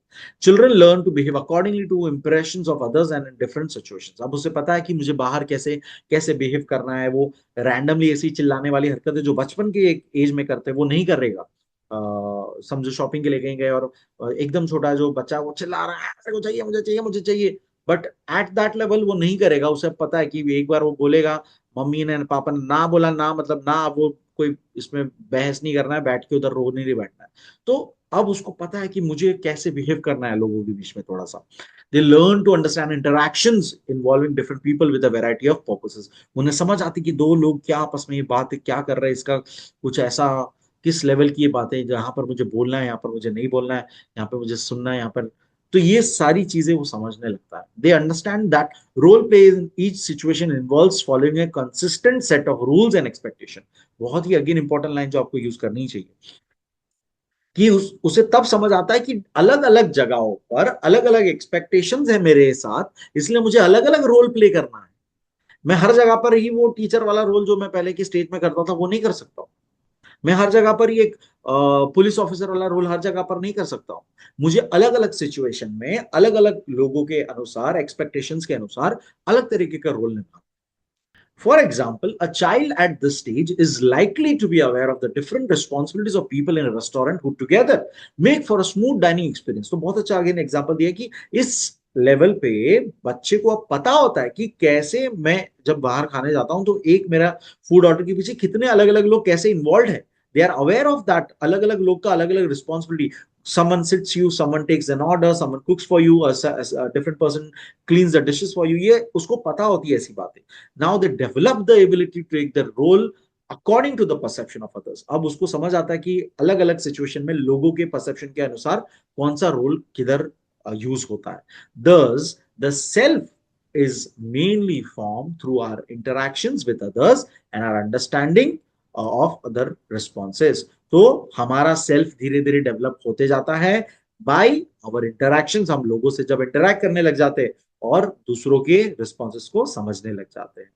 Children learn to behave accordingly to impressions of others and in different situations. अब उसे पता है कि मुझे बाहर कैसे कैसे बिहेव करना है, वो रैंडमली ऐसी चिल्लाने वाली हरकतें जो बचपन के एक एज में करते हैं वो नहीं करेगा। समझो शॉपिंग के लिए कहीं गए और एकदम छोटा जो बच्चा वो चिल्ला रहा है मेरे को चाहिए, मुझे चाहिए, मुझे चाहिए, बट एट दैट लेवल वो नहीं करेगा। उसे पता है कि एक बार वो बोलेगा, मम्मी ने पापा ने ना बोला ना, मतलब ना, वो कोई इसमें बहस नहीं करना है, बैठ के उधर रो नहीं बैठना है। तो अब उसको पता है कि मुझे कैसे बिहेव करना है लोगों के बीच में थोड़ा सा। They learn to understand interactions involving different people with a variety of purposes. उन्हें समझ आती कि दो लोग क्या आपस में ये बात क्या कर रहे हैं, इसका कुछ ऐसा किस लेवल की ये बातें, जहां पर मुझे बोलना है, यहाँ पर मुझे नहीं बोलना है, यहाँ पे मुझे सुनना है, यहाँ पर। तो ये सारी चीजें वो समझने लगता है। They understand that role play in each situation involves following a consistent set of rules and expectation. बहुत ही अगेन इंपॉर्टेंट लाइन जो आपको यूज करनी चाहिए, कि उसे तब समझ आता है कि अलग अलग जगहों पर अलग अलग एक्सपेक्टेशंस है मेरे साथ, इसलिए मुझे अलग अलग रोल प्ले करना है। मैं हर जगह पर ही वो टीचर वाला रोल जो मैं पहले की स्टेज में करता था वो नहीं कर सकता हूँ। मैं हर जगह पर ही एक पुलिस ऑफिसर वाला रोल हर जगह पर नहीं कर सकता हूँ। मुझे अलग अलग सिचुएशन में अलग अलग लोगों के अनुसार, एक्सपेक्टेशंस के अनुसार अलग तरीके का रोल निभाना। For example, a child at this stage is likely to be aware of the different responsibilities of people in a restaurant who together make for a smooth dining experience। तो बहुत अच्छा आगे ने एग्जांपल दिया कि इस level पे बच्चे को अब पता होता है कि कैसे मैं जब बाहर खाने जाता हूं तो एक मेरा फूड ऑर्डर के पीछे कितने अलग अलग लोग कैसे इन्वॉल्व है। They are aware of that, अलग अलग लोग का अलग अलग responsibility. someone sits you, someone takes an order, someone cooks for you, a different person cleans the dishes for you, ये उसको पता होती है ऐसी बातें। Now they develop the ability to take the role according to the perception of others। अब उसको समझ आता है कि अलग अलग सिचुएशन में लोगों के परसेप्शन के अनुसार कौन सा रोल किधर यूज होता है। Thus the self is mainly formed through our interactions with others and our understanding of other responses। तो हमारा सेल्फ धीरे धीरे डेवलप होते जाता है बाय आवर इंटरैक्शंस। हम लोगों से जब इंटरैक्ट करने लग जाते हैं और दूसरों के रिस्पॉन्सेस को समझने लग जाते हैं।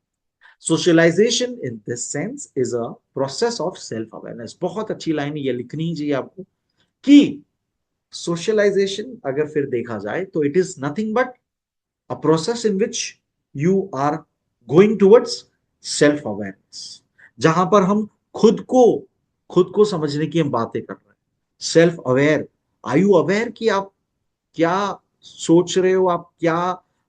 Socialization in this sense is a process of self awareness. बहुत अच्छी लाइन ये लिखनी ही चाहिए आपको कि सोशलाइजेशन अगर फिर देखा जाए तो it is nothing but a process in which you are going towards self awareness, जहां पर हम खुद को खुद को समझने की हम बातें कर रहे हैं। Self aware, are you aware कि आप क्या सोच रहे हो, आप क्या,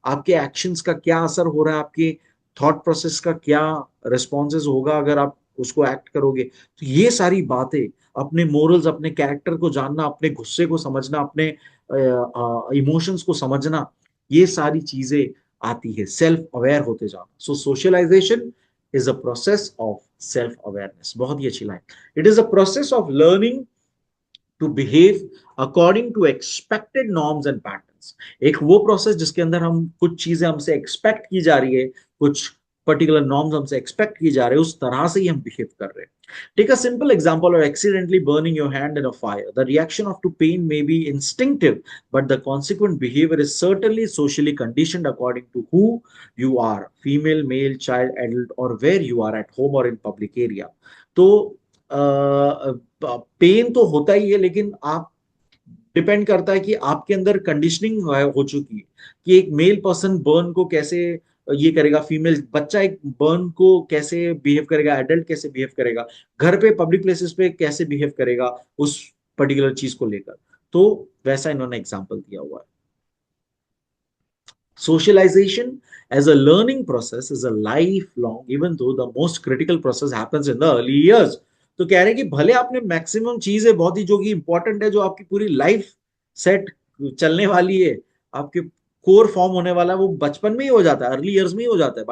आपके एक्शंस का क्या असर हो रहा है, आपके थॉट प्रोसेस का क्या रिस्पॉन्सेज होगा अगर आप उसको एक्ट करोगे। तो ये सारी बातें, अपने मोरल्स, अपने कैरेक्टर को जानना, अपने गुस्से को समझना, अपने इमोशंस को समझना, ये सारी चीजें आती है सेल्फ अवेयर होते जाना। So socialization is a process of self awareness. बहुत ही अच्छी line. It is a process of learning to behave according to expected norms and patterns. एक वो प्रोसेस जिसके अंदर हम कुछ चीजें हमसे एक्सपेक्ट की जा रही है, कुछ पर्टिकुलर नॉर्म्स हमसे एक्सपेक्ट की जा रहे हैं, उस तरह से ही हम बिहेव कर रहे हैं। Take a simple example of accidentally burning your hand in a fire. The reaction of to pain may be instinctive, but the consequent behavior is certainly socially conditioned according to who you are, female, male, child, adult, or where you are at home or in public area. तो pen तो होता ही है, लेकिन आप depend करता है कि आपके अंदर कंडीशनिंग हो चुकी है कि एक मेल पर्सन बर्न को कैसे ये करेगा, फीमेल बच्चा एक बर्न को कैसे बिहेव करेगा, एडल्ट कैसे बिहेव करेगा, घर पे पब्लिक प्लेसेस पे कैसे बिहेव करेगा उस पर्टिकुलर चीज को लेकर। तो वैसा इन्होंने एग्जांपल दिया हुआ है। Socialization as a learning process is a lifelong, even though the most critical process happens in the early years. तो कह रहे हैं कि भले आपने मैक्सिमम चीजें बहुत ही जो कि इंपॉर्टेंट है, जो आपकी पूरी लाइफ सेट चलने वाली है, आपके कोर फॉर्म होने वाला है, वो बचपन में ही हो जाता है, अर्ली इयर्स में ही हो जाता है।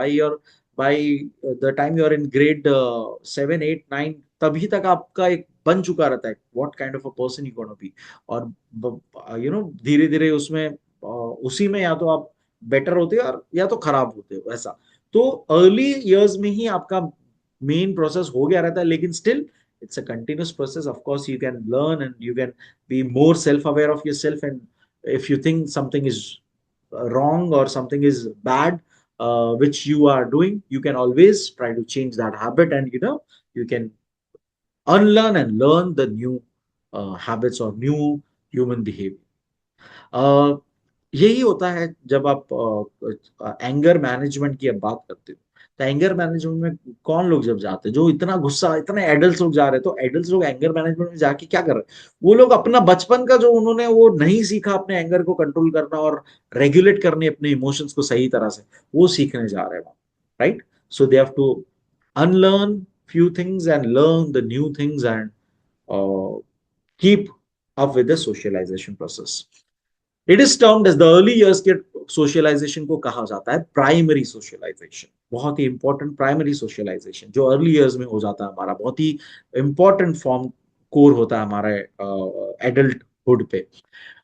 By the time you are in grade 7, 8, 9, तभी तक आपका एक बन चुका रहता है what kind of a person you gonna be. और धीरे धीरे उसमें उसी में या तो आप बेटर होते हो और या तो खराब होते हो, ऐसा। तो अर्ली इयर्स में ही आपका मेन प्रोसेस हो गया रहता है, लेकिन still it's a continuous process. Of course you can learn and you can be more self aware of yourself, and if you think something is wrong or something is bad which you are doing, you can always try to change that habit, and you can unlearn and learn the new habits or new human behavior. यही होता है जब आप anger management की अब बात करते हो। तो एंगर मैनेजमेंट में कौन लोग जब जाते हैं, जो इतना गुस्सा, इतने एडल्ट लोग जा रहे हैं, तो एडल्ट लोग एंगर मैनेजमेंट में जाके क्या कर रहे हैं, वो लोग अपना बचपन का जो उन्होंने वो नहीं सीखा अपने एंगर को कंट्रोल करना और रेगुलेट करने अपने इमोशंस को सही तरह से, वो सीखने जा रहे हैं, right. So they have to unlearn few things and learn the new things, and keep up with the socialization process. It is termed as the early years के सोशलाइजेशन को कहा जाता है प्राइमरी सोशलाइजेशन। बहुत ही इंपॉर्टेंट प्राइमरी सोशलाइजेशन जो early years में हो जाता है हमारा, बहुत ही इंपॉर्टेंट फॉर्म कोर होता है हमारे एडल्टहुड पे।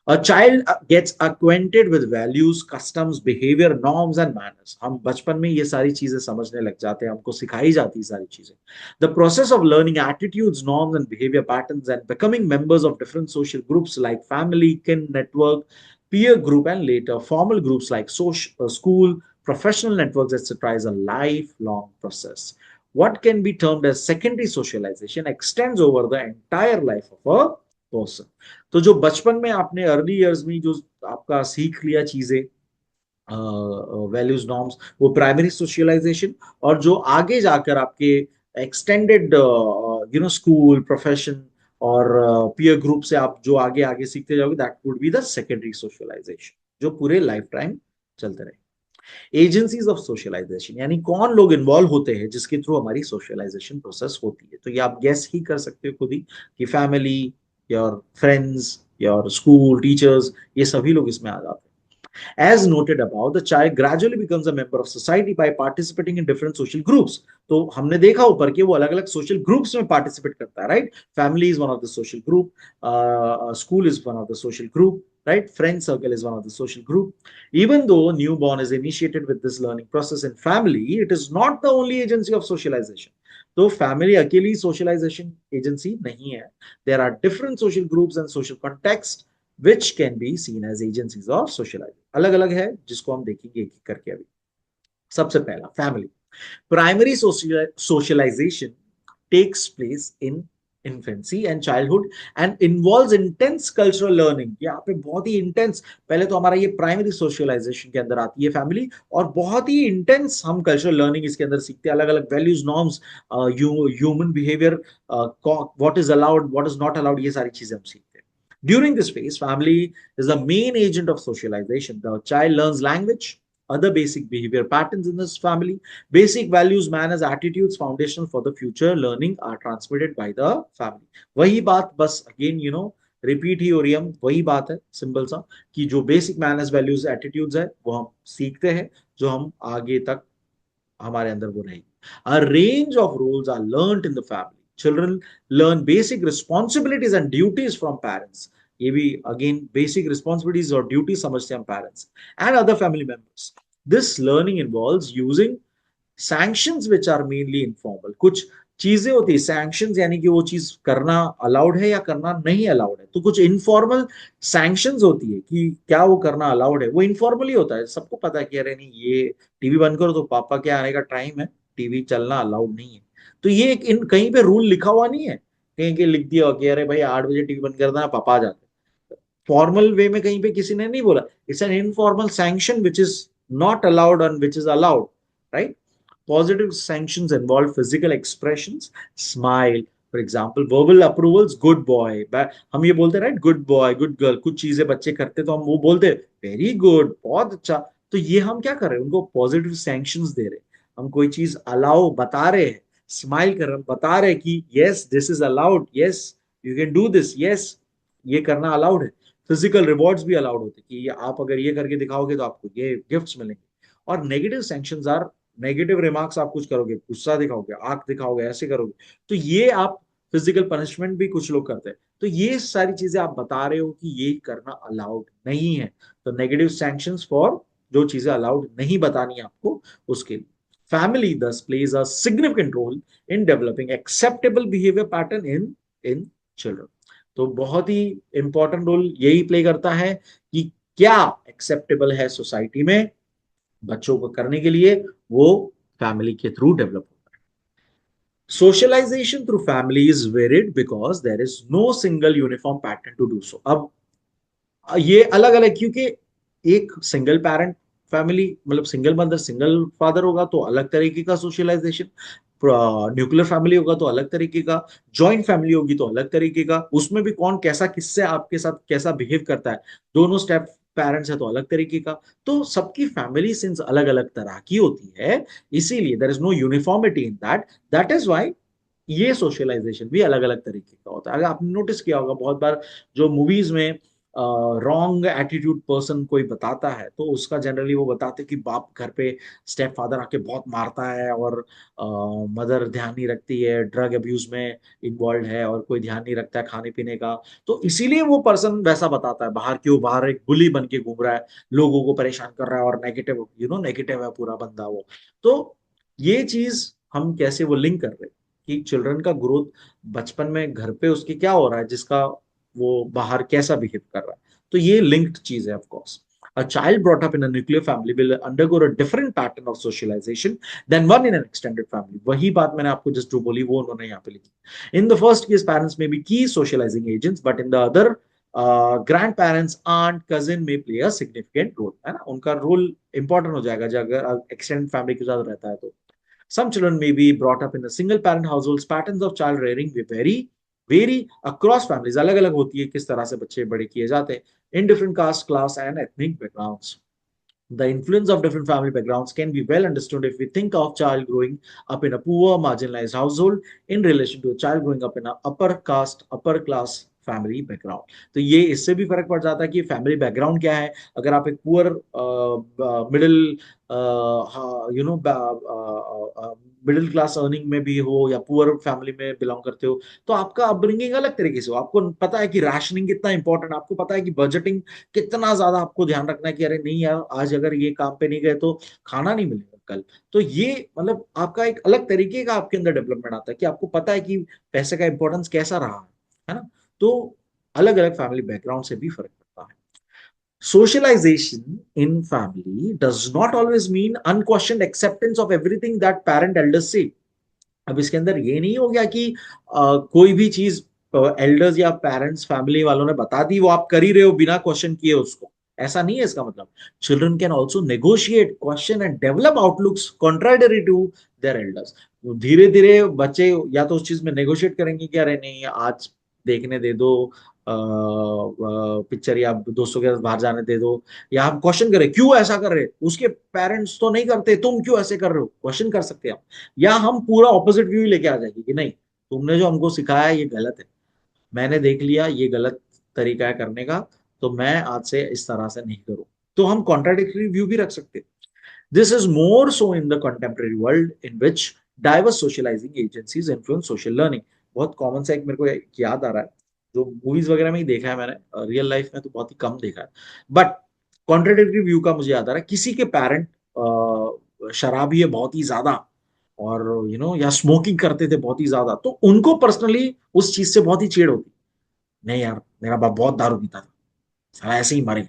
A child gets acquainted with values, customs, behavior, norms and manners. हम बचपन में ये सारी चीजें समझने लग जाते हैं, हमको सिखाई जाती है सारी चीजें। The process of learning attitudes, norms and behavior patterns and becoming members of different social groups like family, kin, network, peer group and later formal groups like school, professional networks, etc. is a lifelong process. What can be termed as secondary socialization extends over the entire life of a person. तो जो बचपन में आपने early years में जो आपका सीख लिया चीजें, वैल्यूज, नॉर्म्स, वो प्राइमरी सोशलाइजेशन, और जो आगे जाकर आपके एक्सटेंडेड स्कूल, प्रोफेशन और पीयर ग्रुप से आप जो आगे आगे सीखते जाओगे, that would be the secondary socialization, जो पूरे लाइफ टाइम चलते रहे। एजेंसीज ऑफ सोशलाइजेशन, यानी कौन लोग इन्वॉल्व होते हैं जिसके थ्रू हमारी सोशलाइजेशन प्रोसेस होती है। तो ये आप गेस ही कर सकते हो खुद ही कि family, your friends, your school teachers, ये सभी लोग इसमें आ जाते हैं। As noted above, the child gradually becomes a member of society by participating in different social groups. तो हमने देखा ऊपर कि वो अलग अलग सोशल ग्रुप्स में पार्टिसिपेट करता है, right. Family is one of the social group, school is one of the social group, right? Friend circle is one of the social group. Even though newborn is initiated with this learning process in family, it is not the only agency of socialization. तो family अकेली socialization agency नहीं है। There are different social groups and social context which can be seen as agencies of socialization. अलग अलग है जिसको हम देखेंगे एक एक करके अभी। सबसे पहला family. Primary socialization takes place in infancy and childhood and involves intense cultural learning. यहाँ पे बहुत ही intense, पहले तो हमारा ये प्राइमरी सोशलाइजेशन के अंदर आती है फैमिली, और बहुत ही इंटेंस हम कल्चरल लर्निंग इसके अंदर सीखते हैं, अलग अलग values, norms, human behaviour, what is allowed, what is not allowed, ये सारी चीजें हम सीखते हैं. During this phase, family is the main agent of socialization. The child learns language, other basic behavior patterns in this family. Basic values, manners, attitudes, foundational for the future learning are transmitted by the family. वही बात बस again repeat ही हो रही है, हम वही बात है सिंपल सा, कि जो बेसिक मैनर्स, वैल्यूज, एटीट्यूड्स है वो हम सीखते हैं, जो हम आगे तक हमारे अंदर वो रहेगी. A range of roles are learnt in the family. Children learn basic responsibilities and duties from parents. ये भी अगेन बेसिक रिस्पॉन्सिबिलिटीज और ड्यूटीज समझते हैं हम parents and other family members. This learning involves using sanctions which are mainly informal. कुछ चीजें होती है सैंक्शंस, यानी कि वो चीज करना अलाउड है या करना नहीं अलाउड है. तो कुछ इनफॉर्मल सैंक्शंस होती है कि क्या वो करना अलाउड है, वो इनफॉर्मली होता है, सबको पता है कि अरे नहीं ये टीवी बंद करो तो पापा के आने का टाइम है, टीवी चलना अलाउड नहीं है. तो ये एक इन कहीं पे रूल लिखा हुआ नहीं है, कहीं के लिख दिया कि अरे भाई 8 बजे टीवी बंद कर देना, पापा आ जाते. फॉर्मल वे में कहीं पे किसी ने नहीं बोला. It's an informal sanction which is not allowed and which is allowed, right. Positive sanctions involve physical expressions, smile, for example, verbal approvals, good boy. हम ये बोलते हैं right, good boy, good girl. कुछ चीजें बच्चे करते तो हम वो बोलते हैं वेरी गुड, बहुत अच्छा. तो ये हम क्या कर रहे हैं, उनको पॉजिटिव सैंक्शंस दे रहे हैं. हम कोई चीज अलाउ बता रहे हैं, स्माइल कर रहे हैं, बता रहे हैं कि yes this is allowed, yes you can do this, yes ये करना अलाउड है. फिजिकल रिवॉर्ड्स भी अलाउड होते हैं कि आप अगर ये करके दिखाओगे तो आपको ये गिफ्ट्स मिलेंगे. और negative sanctions are negative remarks, आप कुछ करोगे, गुस्सा दिखाओगे, आंख दिखाओगे, ऐसे करोगे, तो ये आप फिजिकल पनिशमेंट भी कुछ लोग करते हैं. तो ये सारी चीजें आप बता रहे हो कि ये करना अलाउड नहीं है. तो नेगेटिव सैंक्शंस फॉर जो चीजें अलाउड नहीं बतानी है आपको उसके लिए. Family thus plays a significant role in developing acceptable behaviour pattern in in children. तो बहुत ही इंपॉर्टेंट रोल यही प्ले करता है कि क्या एक्सेप्टेबल है सोसाइटी में बच्चों को करने के लिए, वो फैमिली के थ्रू डेवलप होता है. Socialization through family is varied because there is no single uniform pattern to do so. अब ये अलग अलग, क्योंकि एक सिंगल पेरेंट फैमिली, मतलब सिंगल मदर सिंगल फादर होगा तो अलग तरीके का सोशलाइजेशन, न्यूक्लियर फैमिली होगा तो अलग तरीके का, जॉइंट फैमिली होगी तो अलग तरीके का, उसमें भी कौन कैसा किससे आपके साथ कैसा बिहेव करता है, दोनों स्टेप पेरेंट्स है तो अलग तरीके का. तो सबकी फैमिली सिंस अलग अलग तरह की होती है, इसीलिए there is no uniformity in that. That is why ये सोशलाइजेशन भी अलग अलग तरीके का होता है. अगर आपने नोटिस किया होगा बहुत बार जो मूवीज में रॉन्ग एटीट्यूड पर्सन कोई बताता है तो उसका जनरली वो बताते हैं कि बाप घर पे स्टेप फादर आके बहुत मारता है और मदर ध्यान नहीं रखती है, ड्रग अब्यूज में इन्वॉल्व है और कोई ध्यान नहीं रखता है खाने पीने का. तो इसीलिए वो पर्सन वैसा बताता है, बाहर क्यों, बाहर एक बुली बन के घूम रहा है, लोगों को परेशान कर रहा है और नेगेटिव नेगेटिव है पूरा बंदा वो. तो ये चीज हम कैसे वो लिंक कर रहे हैं कि चिल्ड्रन का ग्रोथ बचपन में घर पे उसके क्या हो रहा है जिसका वो बाहर कैसा बिहेव कर रहा है. तो ये लिंक्ड चीज है of course. A child brought up in a nuclear family will undergo a different pattern of socialization than one in an extended family. वही बात मैंने आपको जस्ट जो बोली वो उन्होंने यहाँ पे लिखी. In the first case, parents may be key socializing agents, but in the other, grandparents, aunt, cousin may play a significant role. है ना, उनका रोल इंपॉर्टेंट हो जाएगा जब अगर एक्सटेंडेड फैमिली के साथ रहता है तो. Some children may be brought up in a single parent households. Patterns of child rearing vary across families. अलग अलग होती है किस तरह से बच्चे बड़े किए जाते हैं. In different caste, class, and ethnic backgrounds. The influence of different family backgrounds can be well understood if we think of child growing up in a poor, marginalized household in relation to a child growing up in a upper caste, upper class family background. तो ये इससे भी फर्क पड़ जाता है कि family background क्या है. अगर आप एक poor middle middle class earning में भी हो या पुअर फैमिली में बिलोंग करते हो तो आपका अपब्रिंगिंग अलग तरीके से हो. आपको पता है कि राशनिंग कितना इंपॉर्टेंट, आपको पता है कि बजटिंग कितना ज्यादा आपको ध्यान रखना है कि अरे नहीं यार आज अगर ये काम पे नहीं गए तो खाना नहीं मिलेगा कल. तो ये मतलब आपका एक अलग तरीके का आपके अंदर डेवलपमेंट आता है कि आपको पता है कि पैसे का इंपॉर्टेंस कैसा रहा है ना. तो अलग अलग फैमिली बैकग्राउंड से भी फर्क पड़ता है. Socialization in family does not always mean unquestioned acceptance of everything that parent elders say. अब इसके अंदर ये नहीं हो गया कि कोई भी चीज एल्डर्स या पेरेंट्स फैमिली वालों ने बता दी वो आप कर ही रहे हो बिना क्वेश्चन किए उसको, ऐसा नहीं है इसका मतलब। Children can also negotiate question and develop outlooks contrary to their elders. धीरे धीरे बच्चे या तो उस चीज में नेगोशिएट करेंगे कि अरे नहीं आज देखने दे दो पिक्चर, या दोस्तों के साथ बाहर जाने दे दो, या हम क्वेश्चन करें क्यों ऐसा कर रहे, उसके पेरेंट्स तो नहीं करते, तुम क्यों ऐसे कर रहे हो, क्वेश्चन कर सकते हैं आप। या हम पूरा ऑपोजिट व्यू लेके आ जाएंगे कि नहीं तुमने जो हमको सिखाया है ये गलत है, मैंने देख लिया ये गलत तरीका है करने का, तो मैं आज से इस तरह से नहीं करूं। तो हम कॉन्ट्राडिक्टरी व्यू भी रख सकते हैं। This is more so in the contemporary world in which diverse socializing agencies influence social learning. बहुत कॉमन सा एक मेरे को याद आ रहा है, जो मूवीज वगैरह में ही देखा है मैंने, रियल लाइफ में तो बहुत ही कम देखा है। बट कॉन्ट्राडिक्टरी व्यू का मुझे याद आ रहा है, किसी के पेरेंट शराबी है बहुत ही ज्यादा, और या स्मोकिंग करते थे बहुत ही ज्यादा, तो उनको पर्सनली उस चीज से बहुत ही चिढ़ होती, नहीं यार मेरा बाप बहुत दारू पीता था, साला ऐसे ही मरे,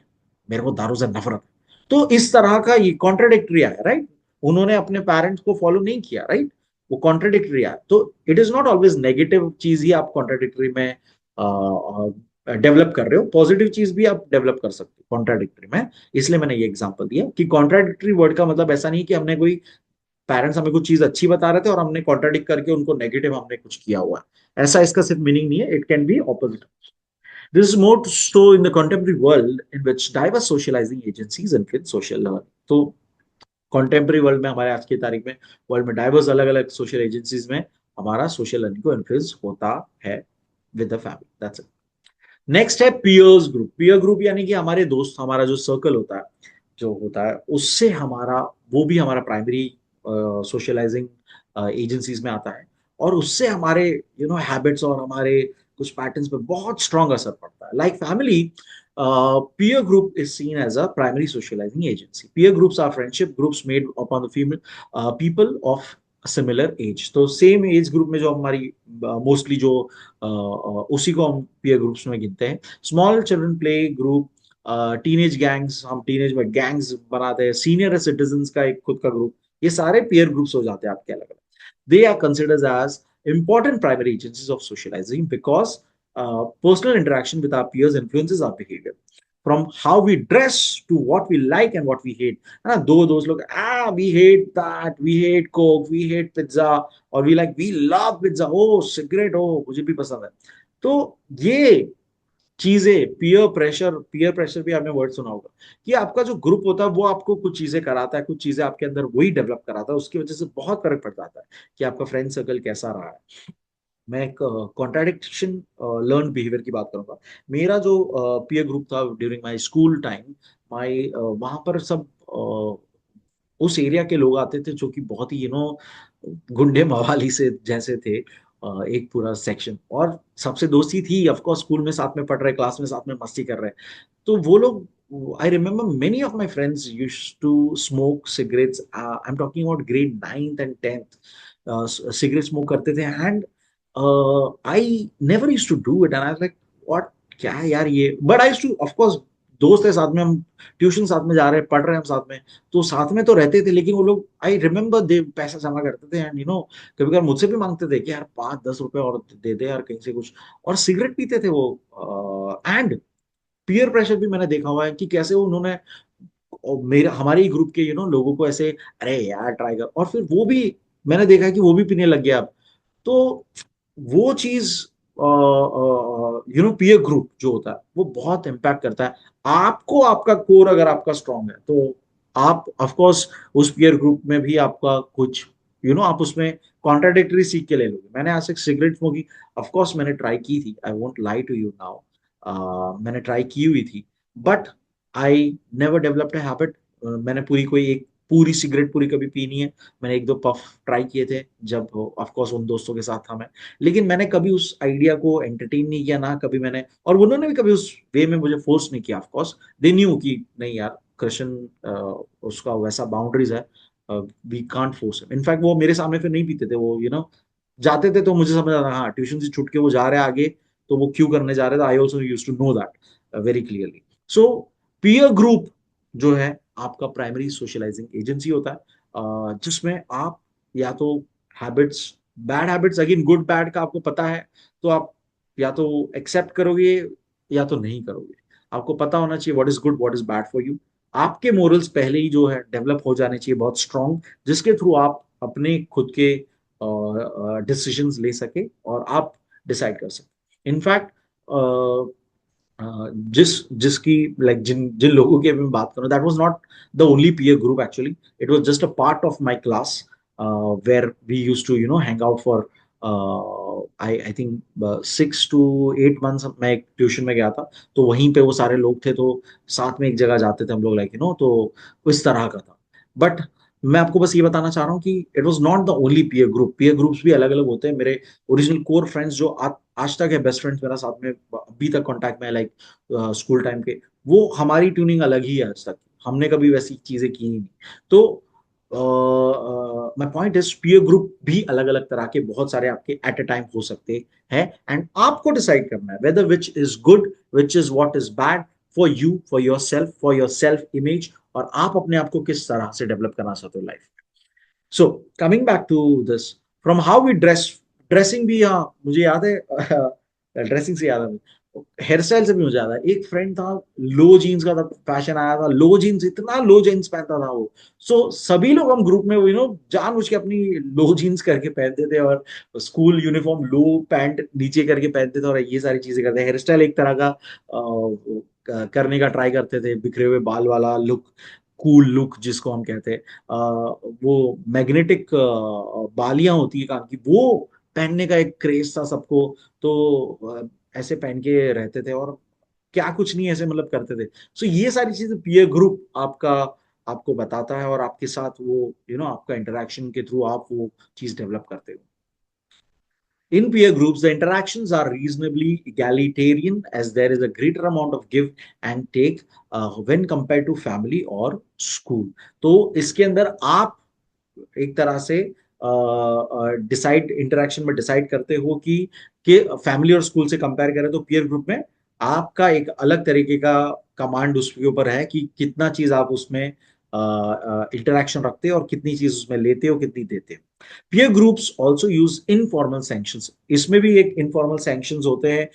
मेरे को दारू से नफरत है। तो इस तरह का ये कॉन्ट्राडिक्टरी है, राइट। उन्होंने अपने पेरेंट्स को फॉलो नहीं किया, राइट, वो कॉन्ट्राडिक्टरी है। तो it is not always negative चीज ही आप कॉन्ट्राडिक्टरी में डेवलप कर रहे हो, पॉजिटिव चीज भी आप डेवलप कर सकते हो कॉन्ट्राडिक्टरी में। इसलिए मैंने ये एग्जांपल दिया कि कॉन्ट्राडिक्टरी वर्ड का मतलब ऐसा नहीं कि हमने कोई पेरेंट्स हमें कुछ चीज अच्छी बता रहे थे और हमने कॉन्ट्राडिक्ट करके उनको नेगेटिव हमने कुछ किया हुआ है, ऐसा इसका सिर्फ मीनिंग नहीं है, it can be opposite. This is more so in the contemporary world in which diverse socializing agencies influence social learning. तो contemporary world में, हमारे आज की तारीख में वर्ल्ड में डाइवर्स अलग अलग सोशल एजेंसीज में हमारा सोशल लर्निंग को इन्फ्लुएंस होता है with the family. That's it. Next है पियर्स ग्रुप। पियर ग्रुप यानी कि हमारे दोस्त, हमारा जो सर्कल होता है, जो होता है उससे हमारा, वो भी हमारा प्राइमरी सोशलाइजिंग एजेंसीज में आता है, और उससे हमारे हैबिट्स और हमारे कुछ पैटर्न्स पे बहुत स्ट्रॉन्ग असर पड़ता है। Like family, peer group is seen as a primary socializing agency. Peer groups are friendship groups made upon the female people of similar age. तो सेम एज ग्रुप में जो हमारी मोस्टली जो उसी को हम पीयर ग्रुप्स में गिनते हैं। Small children play group, teenage gangs, हम टीनेज में गैंग्स बनाते हैं, सीनियर सिटीजन का एक खुद का ग्रुप, ये सारे पीयर ग्रुप्स हो जाते हैं आपके अलग अलग। They are considered as important primary agencies of socializing because personal interaction with our peers influences our behavior, from how we dress to what we like and what we hate. है ना, दो दोस्त लोग, we hate that, we hate coke, we hate pizza, और we love pizza, oh cigarette, oh मुझे भी पसंद है। तो ये चीजें, पियर प्रेशर भी आपने वर्ड सुना होगा, कि आपका जो ग्रुप होता है वो आपको कुछ चीजें कराता है, कुछ चीजें आपके अंदर वही डेवलप कराता है, उसकी वजह से बहुत फर्क पड़ जाता है कि आपका फ्रेंड सर्कल कैसा रहा है। मैं एक कॉन्ट्राडिक्शन लर्न बिहेवियर की बात करूंगा। मेरा जो पीयर ग्रुप था during my school time, my वहां पर सब उस एरिया के लोग आते थे जो कि बहुत ही गुंडे मवाली से जैसे थे, एक पूरा सेक्शन, और सबसे दोस्ती थी, ऑफ कोर्स स्कूल में साथ में पढ़ रहे, क्लास में साथ में मस्ती कर रहे। तो वो लोग, I remember many of my friends used to smoke cigarettes. I am talking about grade 9th and 10th, cigarette smoke करते थे, and I never used to do it, and I was like what, क्या है यार ये। But I used to, of course दोस्त है साथ में, हम ट्यूशन साथ में जा रहे हैं, पढ़ रहे हैं हम साथ में, तो साथ में तो रहते थे, लेकिन वो लोग, आई रिमेम्बर दे पैसा जमा करते थे, एंड कभी कभार मुझसे भी मांगते थे कि यार 5-10 रुपए और दे दे यार कहीं से कुछ, और सिगरेट पीते थे वो। एंड पीयर प्रेशर भी मैंने देखा हुआ है कि कैसे उन्होंने मेरे हमारे ही ग्रुप के लोगों को ऐसे, अरे यार ट्राई कर, और फिर वो भी मैंने देखा है कि वो भी पीने लग गया अब। तो वो चीज, पीयर ग्रुप जो होता है वो बहुत इम्पैक्ट करता है आपको। आपका कोर अगर आपका स्ट्रांग है तो आप ऑफ कोर्स उस पीयर ग्रुप में भी आपका कुछ, आप उसमें कॉन्ट्राडिक्टरी सीख के ले लोगे। मैंने आज तक सिगरेट स्मोकिंग, ऑफ कोर्स मैंने ट्राई की थी, I won't lie to you now, मैंने ट्राई की हुई थी, but I never developed a habit. मैंने कोई एक पूरी सिगरेट पूरी कभी पी नहीं है। मैंने एक दो पफ ट्राई किए थे जब ऑफ कोर्स उन दोस्तों के साथ था मैं, लेकिन मैंने कभी उस आइडिया को एंटरटेन नहीं किया ना कभी मैंने, और उन्होंने भी कभी उस वे में मुझे फोर्स नहीं किया। ऑफ कोर्स दे न्यू कि नहीं यार कृष्ण, उसका वैसा बाउंड्रीज है, we can't force him. In fact वो मेरे सामने फिर नहीं पीते थे, वो जाते थे तो मुझे समझ आता हाँ ट्यूशन से छूट के वो जा रहे हैं आगे, तो वो क्यों करने जा रहे थे, I also use to know that very clearly. So peer group जो है आपका प्राइमरी सोशलाइजिंग एजेंसी होता है, जिसमें आप या तो habits, bad habits, again good bad का आपको पता है, तो आप या तो एक्सेप्ट करोगे या तो नहीं करोगे। आपको पता होना चाहिए what is good what is bad for you. आपके मोरल्स पहले ही जो है डेवलप हो जाने चाहिए बहुत स्ट्रांग, जिसके थ्रू आप अपने खुद के डिसीजंस ले सके और आप डिसाइड कर सके। इनफैक्ट जिसकी लाइक जिन जिन लोगों की अभी मैं बात करूं, that was not the only peer group actually, it was just a part of my class where we used to hang out for I think 6 to 8 months। मैं एक ट्यूशन में गया था, तो वहीं पे वो सारे लोग थे, तो साथ में एक जगह जाते थे हम लोग, लाइक तो इस तरह का था। बट मैं आपको बस ये बताना चाह रहा हूँ कि it was not the only peer group, peer groups भी अलग अलग होते हैं। मेरे ओरिजिनल कोर फ्रेंड्स जो आज तक है बेस्ट फ्रेंड्स मेरा, साथ में अभी तक कांटेक्ट में है, लाइक स्कूल टाइम के, वो हमारी ट्यूनिंग अलग ही है आज तक, हमने कभी वैसी चीजें की ही नहीं। तो my point is peer group भी अलग अलग तरह के बहुत सारे आपके एट अ टाइम हो सकते हैं, एंड आपको डिसाइड करना है whether which is good which is what is bad for your self image, और आप अपने आप को किस तरह से डेवलप करना चाहते हो life. So coming back to this, from how we dress, dressing भी, हाँ मुझे याद है, ड्रेसिंग से याद है, हेयर स्टाइल से भी मुझे याद है, एक फ्रेंड था, लो जीन्स का फैशन आया था, लो जीन्स, इतना लो जीन्स पहनता था वो। सभी लोग हम ग्रुप में जानबूझ के अपनी लो जीन्स करके पहनते थे, और स्कूल यूनिफॉर्म लो पैंट नीचे करके पहनते थे, और ये सारी चीजें करते, हेयर स्टाइल एक तरह का करने का ट्राई करते थे, बिखरे हुए बाल वाला लुक, कूल लुक जिसको हम कहते हैं। वो मैग्नेटिक बालियां होती है कान की, वो पहनने का एक क्रेज था सबको। तो ऐसे पहन के रहते थे, और क्या कुछ नहीं ऐसे मतलब करते थे। ये सारी चीजें पीयर ग्रुप आपका आपको बताता है, और आपके साथ वो आपका इंटरेक्शन के थ्रू आप वो चीज डेवलप करते हो। In peer groups, the interactions are reasonably egalitarian, as there is a greater amount of give and take when compared to family or school. तो इसके अंदर आप एक तरह से डिसाइड इंटरेक्शन में डिसाइड करते हो कि फैमिली और स्कूल से कंपेयर करें तो पीयर ग्रुप में आपका एक अलग तरीके का कमांड उसके ऊपर है कि कितना चीज आप उसमें इंटरेक्शन रखते हो, और कितनी चीज उसमें लेते हो, कितनी देते हो। Peer groups also use informal sanctions, इसमें भी एक इनफॉर्मल सैंक्शंस होते हैं।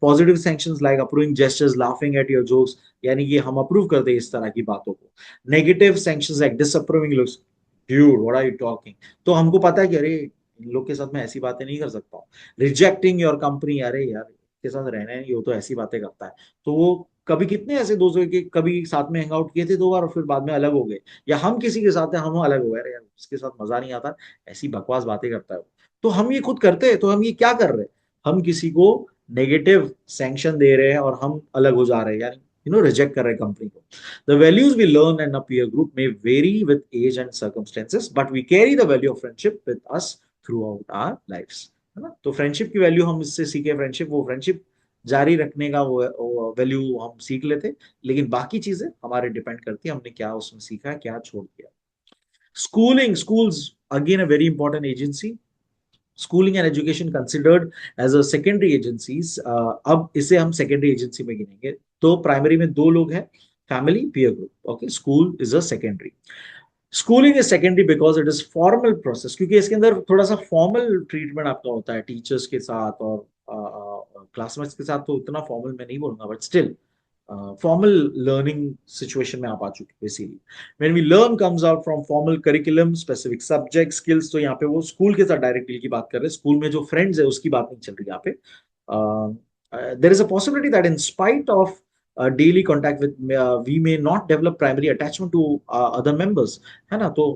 Positive sanctions like approving gestures, laughing at your jokes, यानी कि हम अप्रूव करते हैं इस तरह की बातों को। Negative sanctions like disapproving looks, dude what are you talking, तो हमको पता है कि अरे इन लोग के साथ मैं ऐसी बातें नहीं कर सकता हूँ। रिजेक्टिंग योर कंपनी, अरे यार के साथ रहना नहीं, वो तो ऐसी बातें करता है। तो वो कभी कितने ऐसे दोस्त हुए कि कभी साथ में हैंग आउट किए थे 2 बार, और फिर बाद में अलग हो गए, या हम किसी के साथ हैं हम अलग हो गए, अरे यार उसके साथ मजा नहीं आता, ऐसी बकवास बातें करता है वो। तो हम ये खुद करते हैं, तो हम ये क्या कर रहे हैं, हम किसी को नेगेटिव सैंक्शन दे रहे हैं, और हम अलग हो जा रहे हैं, यानी रिजेक्ट कर रहे हैं कंपनी को। The values we learn in a peer group may vary with age and circumstances, but we carry the value of friendship with us throughout our lives, है ना। तो फ्रेंडशिप की वैल्यू हम इससे सीखे, फ्रेंडशिप, वो फ्रेंडशिप जारी रखने का वो वैल्यू हम सीख लेते, लेकिन बाकी चीजें हमारे डिपेंड करती है हमने क्या उसमें सीखा, क्या छोड़ दिया। Schooling, schools again a very important agency, schooling and education considered as a secondary agencies। अब इसे हम सेकेंडरी एजेंसी में गिनेंगे। तो प्राइमरी में दो लोग हैं, family, peer group, okay. School is a secondary, schooling is secondary because it is formal process, क्योंकि इसके अंदर थोड़ा सा फॉर्मल ट्रीटमेंट आपका होता है टीचर्स के साथ और क्लासमेट्स के साथ, तो इतना फॉर्मल मैं नहीं बोलूंगा, but still formal learning situation में आप आ चुके हैं इसीलिए। When we learn comes out from formal curriculum, specific subject skills, तो यहाँ पे वो स्कूल के साथ डायरेक्ट डील की बात कर रहे हैं, स्कूल में जो फ्रेंड्स है उसकी बात नहीं चल रही यहाँ पे। There is a possibility that in spite of daily contact with, we may not develop primary attachment to other members, है ना। तो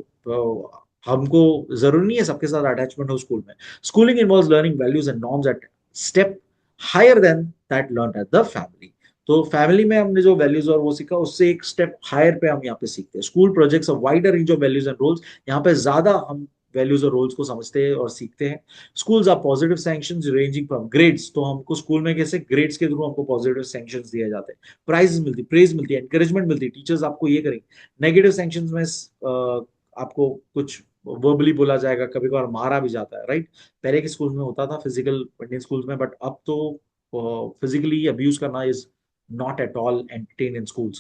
हमको जरूरी नहीं है सबके साथ अटैचमेंट हो स्कूल में। Schooling involves learning values and norms at step higher than that learn at the family. तो फैमिली में हमने जो वैल्यूज और वो सीखा, उससे एक स्टेप हायर पे हम यहाँ पे सीखते हैं। School projects a wider range of values and roles, यहाँ पे ज्यादा हम वैल्यूज और रोल्स को समझते हैं और सीखते हैं। Schools are positive sanctions ranging from grades, तो हमको स्कूल में कैसे ग्रेड्स के थ्रू हमको पॉजिटिव सैंक्शंस दिए जाते हैं, प्राइज मिलती, प्रेज मिलती है, एनकरेजमेंट मिलती है, टीचर्स आपको ये करेंगे। नेगेटिव सैंक्शंस में आपको कुछ वर्बली बोला जाएगा, कभी कभार मारा भी जाता है, राइट। पहले के स्कूल में होता था फिजिकल, इंडियन स्कूल्स में, बट अब तो फिजिकली अब्यूज करना is not at all entertained in schools.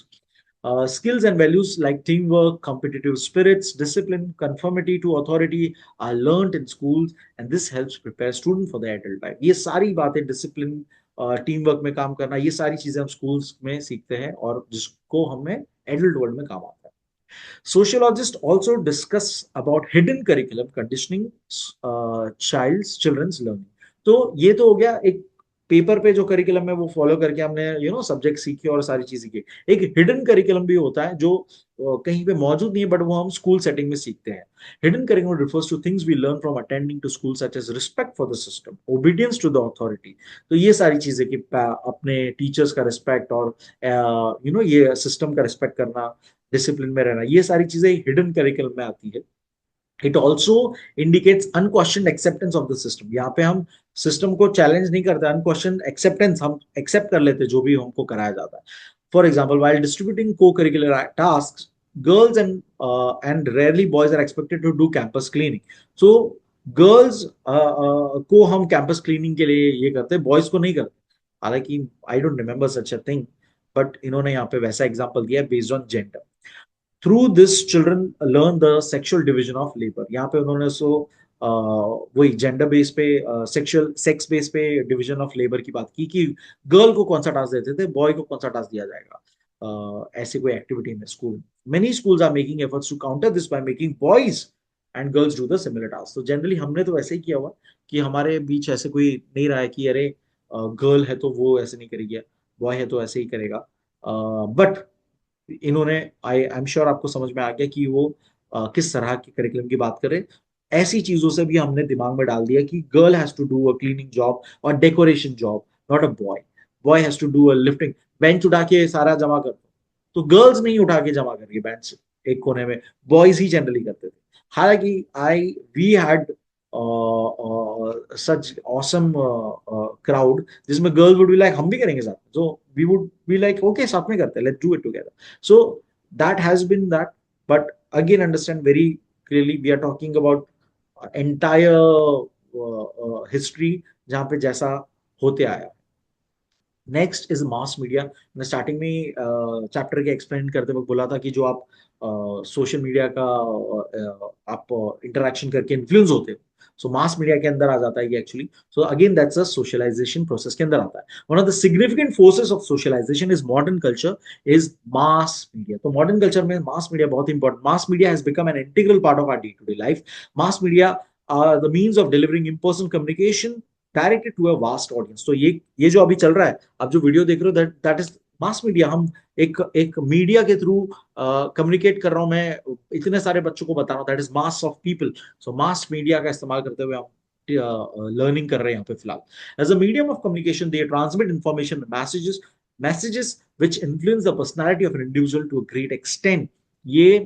Skills and values like teamwork, competitive spirits, discipline, conformity to authority are learned in schools, and this helps prepare student for the adult life. ये सारी बातें, discipline, team work में काम करना, ये सारी चीजें हम स्कूल्स में सीखते हैं और जिसको हमें एडल्ट वर्ल्ड में काम आता है. Sociologists also discuss about hidden curriculum conditioning children's learning. तो ये तो हो गया एक पेपर पे जो करिकुलम है वो फॉलो करके हमने सब्जेक्ट सीखे और सारी चीजें की. एक हिडन करिकुलम भी होता है जो कहीं पे मौजूद नहीं है बट वो हम स्कूल सेटिंग में सीखते हैं. Hidden curriculum refers to things we learn from attending to school such as respect for the system, obedience to the authority. तो ये सारी चीजें कि अपने टीचर्स का रिस्पेक्ट और ये सिस्टम का रिस्पेक्ट करना, डिसिप्लिन में रहना, ये सारी चीजें हिडन करिकुलम में आती है. It also indicates unquestioned acceptance of the system. यहाँ पे हम सिस्टम को चैलेंज नहीं करते, अनक्वेश्चन एक्सेप्टेंस, हम एक्सेप्ट कर लेते जो भी हमको कराया जाता है. For example, while distributing co curricular task, girls and rarely boys are expected to do campus cleaning. So girls को हम कैंपस क्लीनिंग के लिए ये करते हैं, बॉयज को नहीं करते. हालांकि I don't remember such a thing, but इन्होंने यहाँ पे वैसा एग्जाम्पल दिया है based on gender. Through this children learn the sexual division of labour. यहाँ पे उन्होंने वही जेंडर बेस पे, सेक्सुअल सेक्स बेस पे डिवीजन ऑफ लेबर की बात की कि गर्ल को कौन सा टास्क देते थे, बॉय को कौन सा टास्क दिया जाएगा ऐसी कोई एक्टिविटी में school. Many schools are making efforts to counter this by making boys and girls do the similar task. तो जनरली हमने तो वैसे ही किया हुआ कि हमारे बीच ऐसे कोई नहीं रहा है कि अरे गर्ल है तो वो ऐसे नहीं करेगी, बॉय है तो ऐसे ही करेगा. बट इन्होंने, आई एम श्योर आपको समझ में आ गया कि वो किस तरह के करिकुलम की बात करें. ऐसी चीजों से भी हमने दिमाग में डाल दिया कि girl has to do a cleaning job और decoration job, not a boy. Boy has to do a lifting, bench उठा के सारा जमा कर, तो गर्ल्स नहीं उठा के जमा करेंगे बेंच एक कोने में, बॉयज ही जनरली करते थे. हालांकि I we had such awesome crowd जिसमें गर्ल्स वुड बी लाइक हम भी करेंगे साथ में, so we would be like okay साथ में करते हैं, let's do it together. So that has been that, but again understand very clearly we are talking about entire history जहाँ पे जैसा होते आया. Next is mass media. मैं स्टार्टिंग में चैप्टर के एक्सप्लेन करते वक्त बोला था कि जो आप सोशल मीडिया का आप इंटरेक्शन करके इन्फ्लुएंस होते हो, सो मास मीडिया के अंदर आ जाता है ये actually. So again that's a socialization process के अंदर आता है. One of the significant forces of socialization is modern culture, is mass media. तो मॉडर्न कल्चर में मास मीडिया बहुत important. Mass media has become an integral part of our day to day life. Mass media are the means of delivering impersonal communication directed to a vast audience. तो ये जो अभी चल रहा है, आप जो वीडियो देख रहे हो, दैट इज मास मीडिया. हम एक एक मीडिया के थ्रू कम्युनिकेट कर रहा हूं मैं, इतने सारे बच्चों को बता रहा हूं, that is mass of people. So mass media का इस्तेमाल करते हुए हम लर्निंग कर रहे हैं यहाँ पे फिलहाल. As a medium of communication they transmit information, messages which influence the personality of an individual to a great extent. ये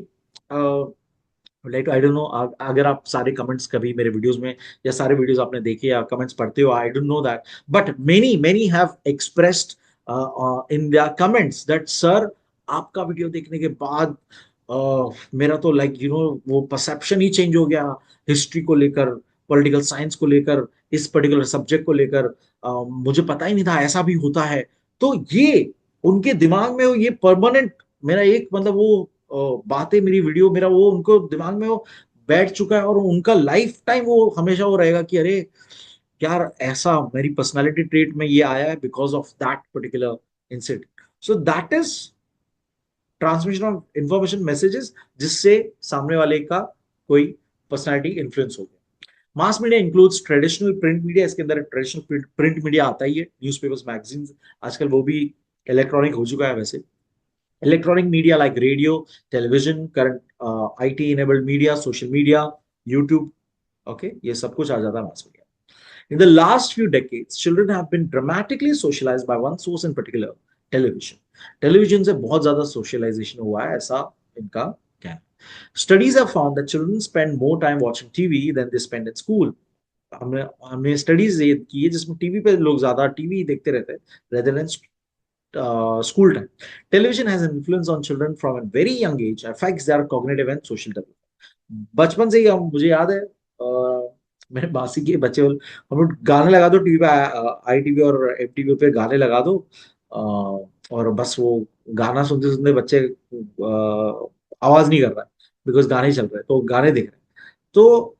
लाइक आई डोंट नो, अगर आप सारे कमेंट्स कभी मेरे वीडियोस में या सारे वीडियोस आपने देखे या कमेंट्स पढ़ते हो, आई don't know that, but many many have expressed in their comments that sir आपका वीडियो देखने के बाद मेरा तो लाइक वो परसेप्शन ही चेंज हो गया हिस्ट्री को लेकर, पॉलिटिकल साइंस को लेकर, इस पर्टिकुलर सब्जेक्ट को लेकर. मुझे पता ही नहीं था ऐसा भी होता है. तो ये उनके दिमाग में ये परमानेंट, मेरा एक मतलब वो बातें, मेरी वीडियो, मेरा वो उनको दिमाग में वो बैठ चुका है और उनका लाइफ टाइम वो हमेशा वो रहेगा कि अरे यार ऐसा मेरी पर्सनालिटी ट्रेट में ये आया है because of that particular incident. So that is transmission of information messages जिससे सामने वाले का कोई पर्सनालिटी इन्फ्लुएंस हो गया. Mass media includes traditional print media. इसके अंदर ट्रेडिशनल प्रिंट मीडिया आता ही है, न्यूज़पेपर्स, मैगजीन्स, आजकल वो भी इलेक्ट्रॉनिक हो चुका है वैसे. Electronic media like radio, television, current IT enabled media, social media, YouTube, okay, ये सब कुछ आ जाता है mass media. In the last few decades, children have been dramatically socialized by one source in particular, television. Television से बहुत ज्यादा socialization हुआ है ऐसा इनका कहना. Studies have found that children spend more time watching TV than they spend at school. हमने हमने स्टडीज ये की है जिसमें टीवी पे लोग ज्यादा टीवी देखते रहते हैं rather than school time. Television has an influence on children from a very young age, affects their cognitive and social development. बचपन से ही हम, मुझे याद है मेरे मासी के बच्चे हम लोग गाने लगा दो टीवी पे, आई टीवी और एम टीवी पे गाने लगा दो, और बस वो गाना सुनते सुनते बच्चे आवाज नहीं कर रहा है, बिकॉज गाने चल रहे हैं तो गाने देख रहे हैं। तो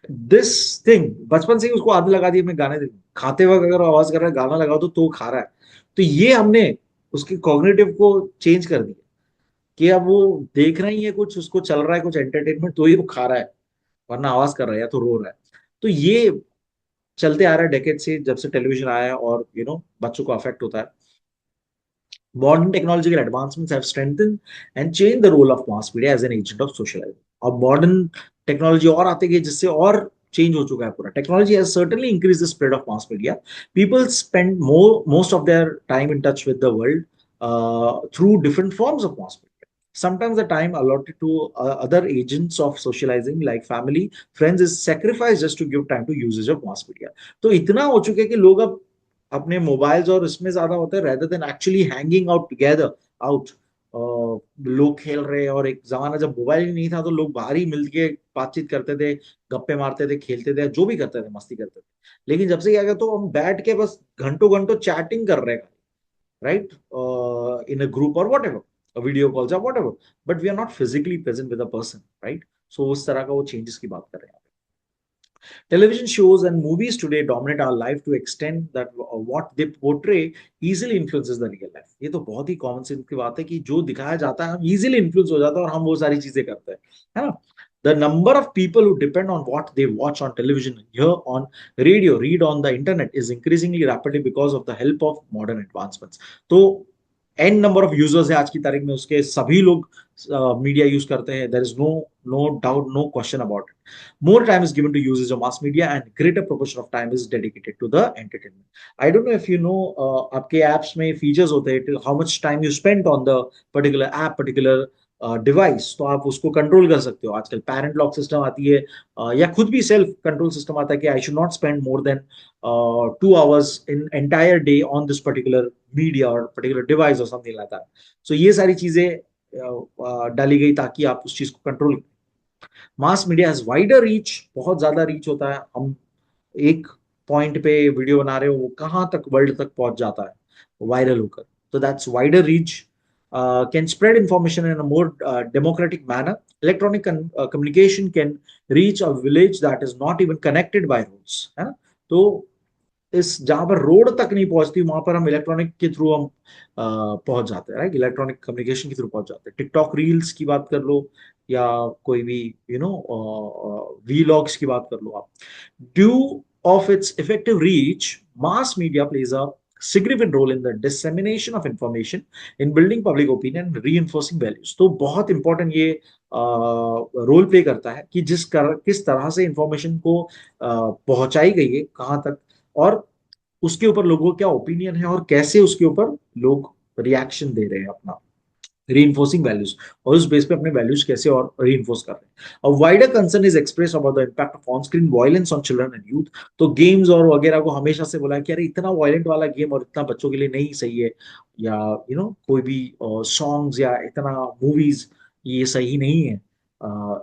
दिस थिंग बचपन से ही उसको आदत लगा दी, मैं गाने देख, खाते वक्त अगर आवाज कर रहा है गाना लगाओ तो खा रहा है। तो ये हमने उसके कॉग्निटिव को चेंज कर दिया कि अब वो देख रहा ही है कुछ, उसको चल रहा है कुछ एंटरटेनमेंट तो ही वो खा रहा है, वरना आवाज कर रहा है या तो रो रहा है। तो ये चलते आ रहा है डेकेड से, जब से टेलीविजन आया है, और बच्चों को अफेक्ट होता है। Modern technological advancements have strengthened and changed the role of mass media as an agent of socializing. अब मॉडर्न टेक्नोलॉजी और आते गए जिससे और चेंज हो चुका है पूरा। Technology has certainly increase the spread of mass media. People spend most of their time in touch with the world through different forms of mass media. Sometimes the time allotted to other agents of socializing like family, friends is sacrificed just to give time to usage of mass media. तो इतना हो चुके हैं कि लोग अब अपने mobiles और इसमें ज्यादा होते हैं rather than actually hanging out together out. लोग खेल रहे हैं, और एक जमाना जब मोबाइल ही नहीं था तो लोग बाहर ही मिलके बातचीत करते थे, गप्पे मारते थे, खेलते थे, जो भी करते थे, मस्ती करते थे। लेकिन जब से ये आ गया तो हम बैठ के बस घंटों घंटों चैटिंग कर रहे हैं, राइट, इन अ ग्रुप और वट एवर, वीडियो कॉल्स या whatever, but we are not physically present with a person, right. So उस तरह का वो चेंजेस की बात कर रहे हैं। Television shows and movies today dominate our life to extent that what they portray easily influences the real life. ये तो बहुत ही कॉमन सेंस की बात है कि जो दिखाया जाता है हम इजीली इन्फ्लुएंस हो जाता है और हम वो सारी चीजें करते हैं, है ना। The number of people who depend on what they watch on television, hear on radio, read on the internet is increasingly rapidly because of the help of modern advancements. तो एन नंबर ऑफ यूजर्स है आज की तारीख में, उसके सभी लोग media use करते हैं। There is no no doubt, no question about it. More time is given to usage of mass media and greater proportion of time is dedicated to the entertainment. I don't know if you know, आपके apps में features होते हैं how much time you spend on the particular app, particular device, तो आप उसको control कर सकते हो। आजकल पेरेंट लॉक सिस्टम आती है, या खुद भी सेल्फ कंट्रोल सिस्टम आता है कि I should not spend more than 2 hours in entire day on this particular media और पर्टिकुलर डिवाइस और समथिंग लाइक दैट। सो ये सारी चीजें डाली गई ताकि आप उस चीज को control. Mass media has wider reach, बहुत ज्यादा रीच होता है। हम एक पॉइंट पे वीडियो बना रहे हो, वो कहाँ तक वर्ल्ड तक पहुंच जाता है वायरल होकर। तो that's wider reach, can spread information in a more democratic manner. Electronic communication can reach a village that is not even connected by roads, है ना। तो इस जहां पर रोड तक नहीं पहुंचती वहां पर हम इलेक्ट्रॉनिक के थ्रू हम पहुंच जाते हैं, राइट। इलेक्ट्रॉनिक कम्युनिकेशन के थ्रू पहुंच जाते हैं। टिकटॉक रील्स की बात कर लो, या कोई भी वीलॉग्स की बात कर लो आप। Due of its effective reach, mass media plays a significant role in the dissemination of information, in building public opinion and reinforcing values. तो बहुत इंपॉर्टेंट ये रोल प्ले करता है कि किस तरह से इंफॉर्मेशन को पहुंचाई गई है, कहाँ तक, और उसके ऊपर लोगों का क्या ओपिनियन है, और कैसे उसके ऊपर लोग रिएक्शन दे रहे हैं अपना, reinforcing वैल्यूज, और उस बेस पे अपने वैल्यूज कैसे और reinforce कर रहे हैं। A wider concern is expressed about the impact of on-screen violence on children and youth. तो गेम्स और वगैरह को हमेशा से बोला है कि अरे इतना वायलेंट वाला गेम और इतना बच्चों के लिए नहीं सही है, या कोई भी सॉन्ग्स या इतना मूवीज ये सही नहीं है,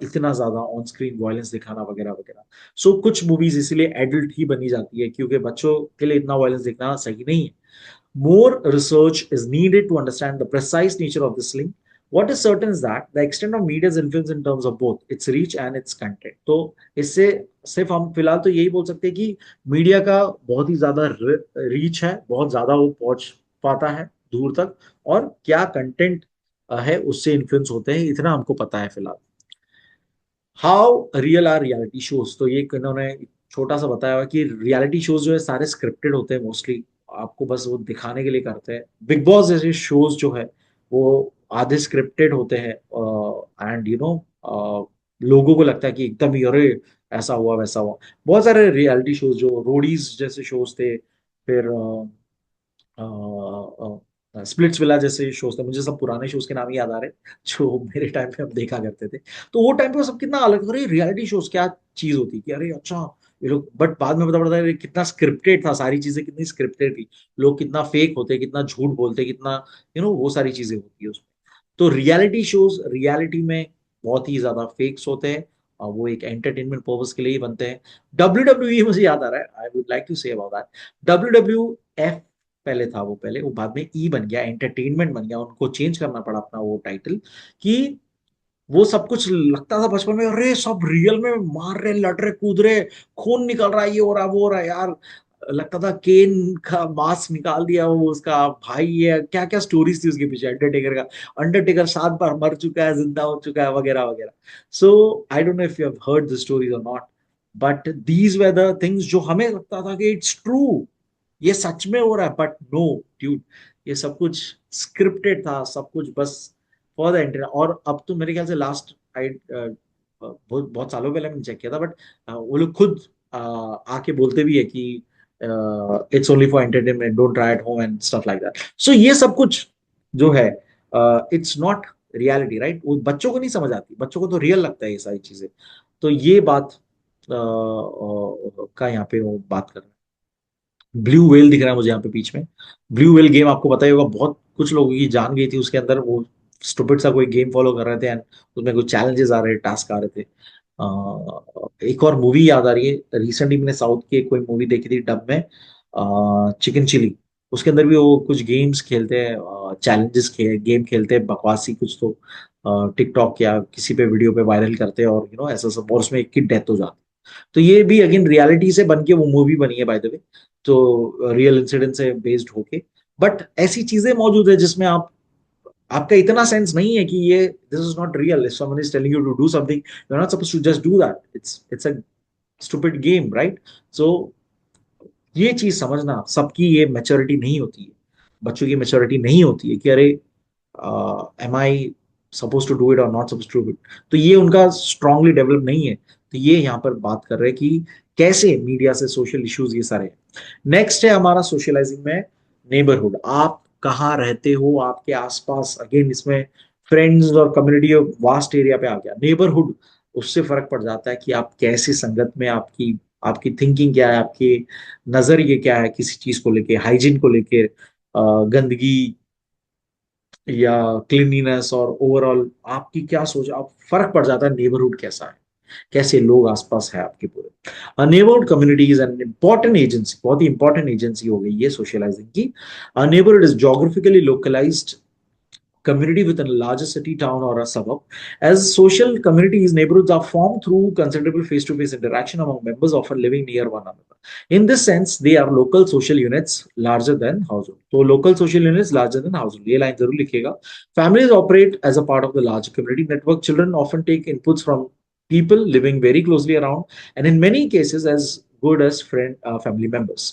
इतना ज्यादा ऑन स्क्रीन वायलेंस दिखाना वगैरह वगैरह। सो कुछ मूवीज इसीलिए एडल्ट ही बनी जाती है क्योंकि बच्चों के लिए इतना वायलेंस दिखाना सही नहीं है। More research is needed to understand the precise nature of this link. What is certain is that the extent of media's influence in terms of both its reach and its content. तो इससे सिर्फ हम फिलहाल तो यही बोल सकते हैं कि मीडिया का बहुत ही ज्यादा रीच है, बहुत ज्यादा वो पहुंच पाता है दूर तक, और क्या कंटेंट है उससे इन्फ्लुएंस होते हैं, इतना हमको पता है फिलहाल। How real are reality shows, तो ये इन्होंने छोटा सा बताया हुआ कि रियलिटी शोज जो है सारे स्क्रिप्टेड होते हैं मोस्टली, आपको बस वो दिखाने के लिए करते हैं। बिग बॉस जैसे शोज जो है वो आधे स्क्रिप्टेड होते हैं, एंड लोगों को लगता है कि एकदम ही अरे ऐसा हुआ वैसा हुआ। बहुत सारे रियलिटी शोज जो रोडीज जैसे शोज थे, फिर स्प्लिट्स विला जैसे शोज थे, मुझे सब पुराने शोज के नाम ही याद आ रहे हैं जो मेरे टाइम पे हम देखा करते थे। तो वो टाइम पे सब कितना अलग, अरे रियलिटी शोज क्या चीज होती कि अरे अच्छा ये लोग, बट बाद में पता पड़ता है कितना स्क्रिप्टेड था, सारी चीजें कितनी स्क्रिप्टेड थी, लोग कितना फेक होते, कितना झूठ बोलते, कितना वो सारी चीजें होती है उसमें। तो रियलिटी शोज रियलिटी में बहुत ही ज्यादा फेक्स होते हैं, और वो एक एंटरटेनमेंट पर्पज के लिए ही बनते हैं। डब्ल्यू डब्ल्यू मुझे याद आ रहा है, I would like to say about that. W W F पहले था वो, पहले वो बाद में ई बन गया, एंटरटेनमेंट बन गया, उनको चेंज करना पड़ा अपना वो टाइटल कि वो सब कुछ लगता था बचपन में, अरे सब रियल में मार रहे, लड़ रहे, कूद रहे, खून निकल रहा है, ये हो रहा, वो हो रहा है यार। लगता था केन का मास्क निकाल दिया, वो उसका भाई है, क्या क्या स्टोरीज थी उसके पीछे, अंडरटेकर का। अंडरटेकर 7 बार मर चुका है, जिंदा हो चुका है, वगैरह वगैरह। So I don't know if you have heard the stories और not, but these were the things जो हमें लगता था कि इट्स ट्रू, ये सच में हो रहा है, बट नो ड्यूड, ये सब कुछ स्क्रिप्टेड था, सब कुछ बस फॉर द एंटर। और अब तो मेरे ख्याल से लास्ट आई बहुत बहुत सालों पहले मैंने चेक किया था, बट वो लोग खुद आके बोलते भी है कि it's only for entertainment, don't try at home and stuff like that. So ये सब कुछ जो है, इट्स नॉट रियलिटी, राइट? वो बच्चों को नहीं समझ आती, बच्चों को तो रियल लगता है ये सारी चीजें। तो ये बात का यहाँ पे वो बात कर रहे हैं। ब्लू व्हेल दिख रहा है मुझे यहाँ पे बीच में। ब्लू व्हेल गेम आपको पता ही होगा, बहुत कुछ लोगों की जान गई थी उसके अंदर। वो स्टूपिड सा कोई गेम फॉलो कर रहे थे एंड उसमें कुछ चैलेंजेस आ रहे, टास्क आ रहे थे। एक और मूवी याद आ रही है, रिसेंटली मैंने साउथ की कोई मूवी देखी थी डब में, चिकन चिली। उसके अंदर भी वो कुछ गेम्स खेलते हैं, चैलेंजेस गेम खेलते हैं, बकवासी कुछ तो टिकटॉक या किसी पे वीडियो पे वायरल करते हैं, और ऐसा सब, और उसमें एक की डेथ हो जाती है। तो ये भी अगेन रियलिटी से बन के वो मूवी बनी है बाय द वे, तो रियल इंसिडेंट से बेस्ड होके। बट ऐसी चीजें मौजूद है जिसमें आपका इतना सेंस नहीं है कि ये this is not real, if someone is telling you to do something, you are not supposed to just do that, it's a stupid game, right? So ये चीज समझना, सबकी ये मैच्योरिटी नहीं होती है, बच्चों की मैच्योरिटी नहीं होती है कि अरे am I suppose to do it और not suppose to do it. तो ये उनका स्ट्रांगली डेवलप नहीं है। तो ये यहाँ पर बात कर रहे हैं कि कैसे मीडिया से सोशल इश्यूज ये सारे। नेक्स्ट है हमारा सोशलाइजिंग में नेबरहुड। आप कहाँ रहते हो, आपके आसपास, अगेन इसमें फ्रेंड्स और कम्युनिटी वास्ट एरिया पे आ गया। नेबरहुड, उससे फर्क पड़ जाता है कि आप कैसी संगत में, आपकी आपकी थिंकिंग क्या है, आपके नजरिए क्या है किसी चीज को लेके, हाइजीन को लेके, गंदगी या क्लीनलीनेस, और ओवरऑल आपकी क्या सोच, आप फर्क पड़ जाता है नेबरहुड कैसा है, कैसे लोग आसपास है आपके पूरे। Neighbourhood community is an important agency, बहुत ही इंपॉर्टेंट एजेंसी हो गई ये सोशलाइजिंग की। Neighbourhood is geographically localized community within a larger city, town, or a suburb. As social communities, neighborhoods are formed through considerable face-to-face interaction among members, often living near one another. In this sense, they are local social units larger than household. So, local social units larger than household. ये line जरूर लिखिएगा. Families operate as a part of the larger community network. Children often take inputs from people living very closely around, and in many cases, as good as family members.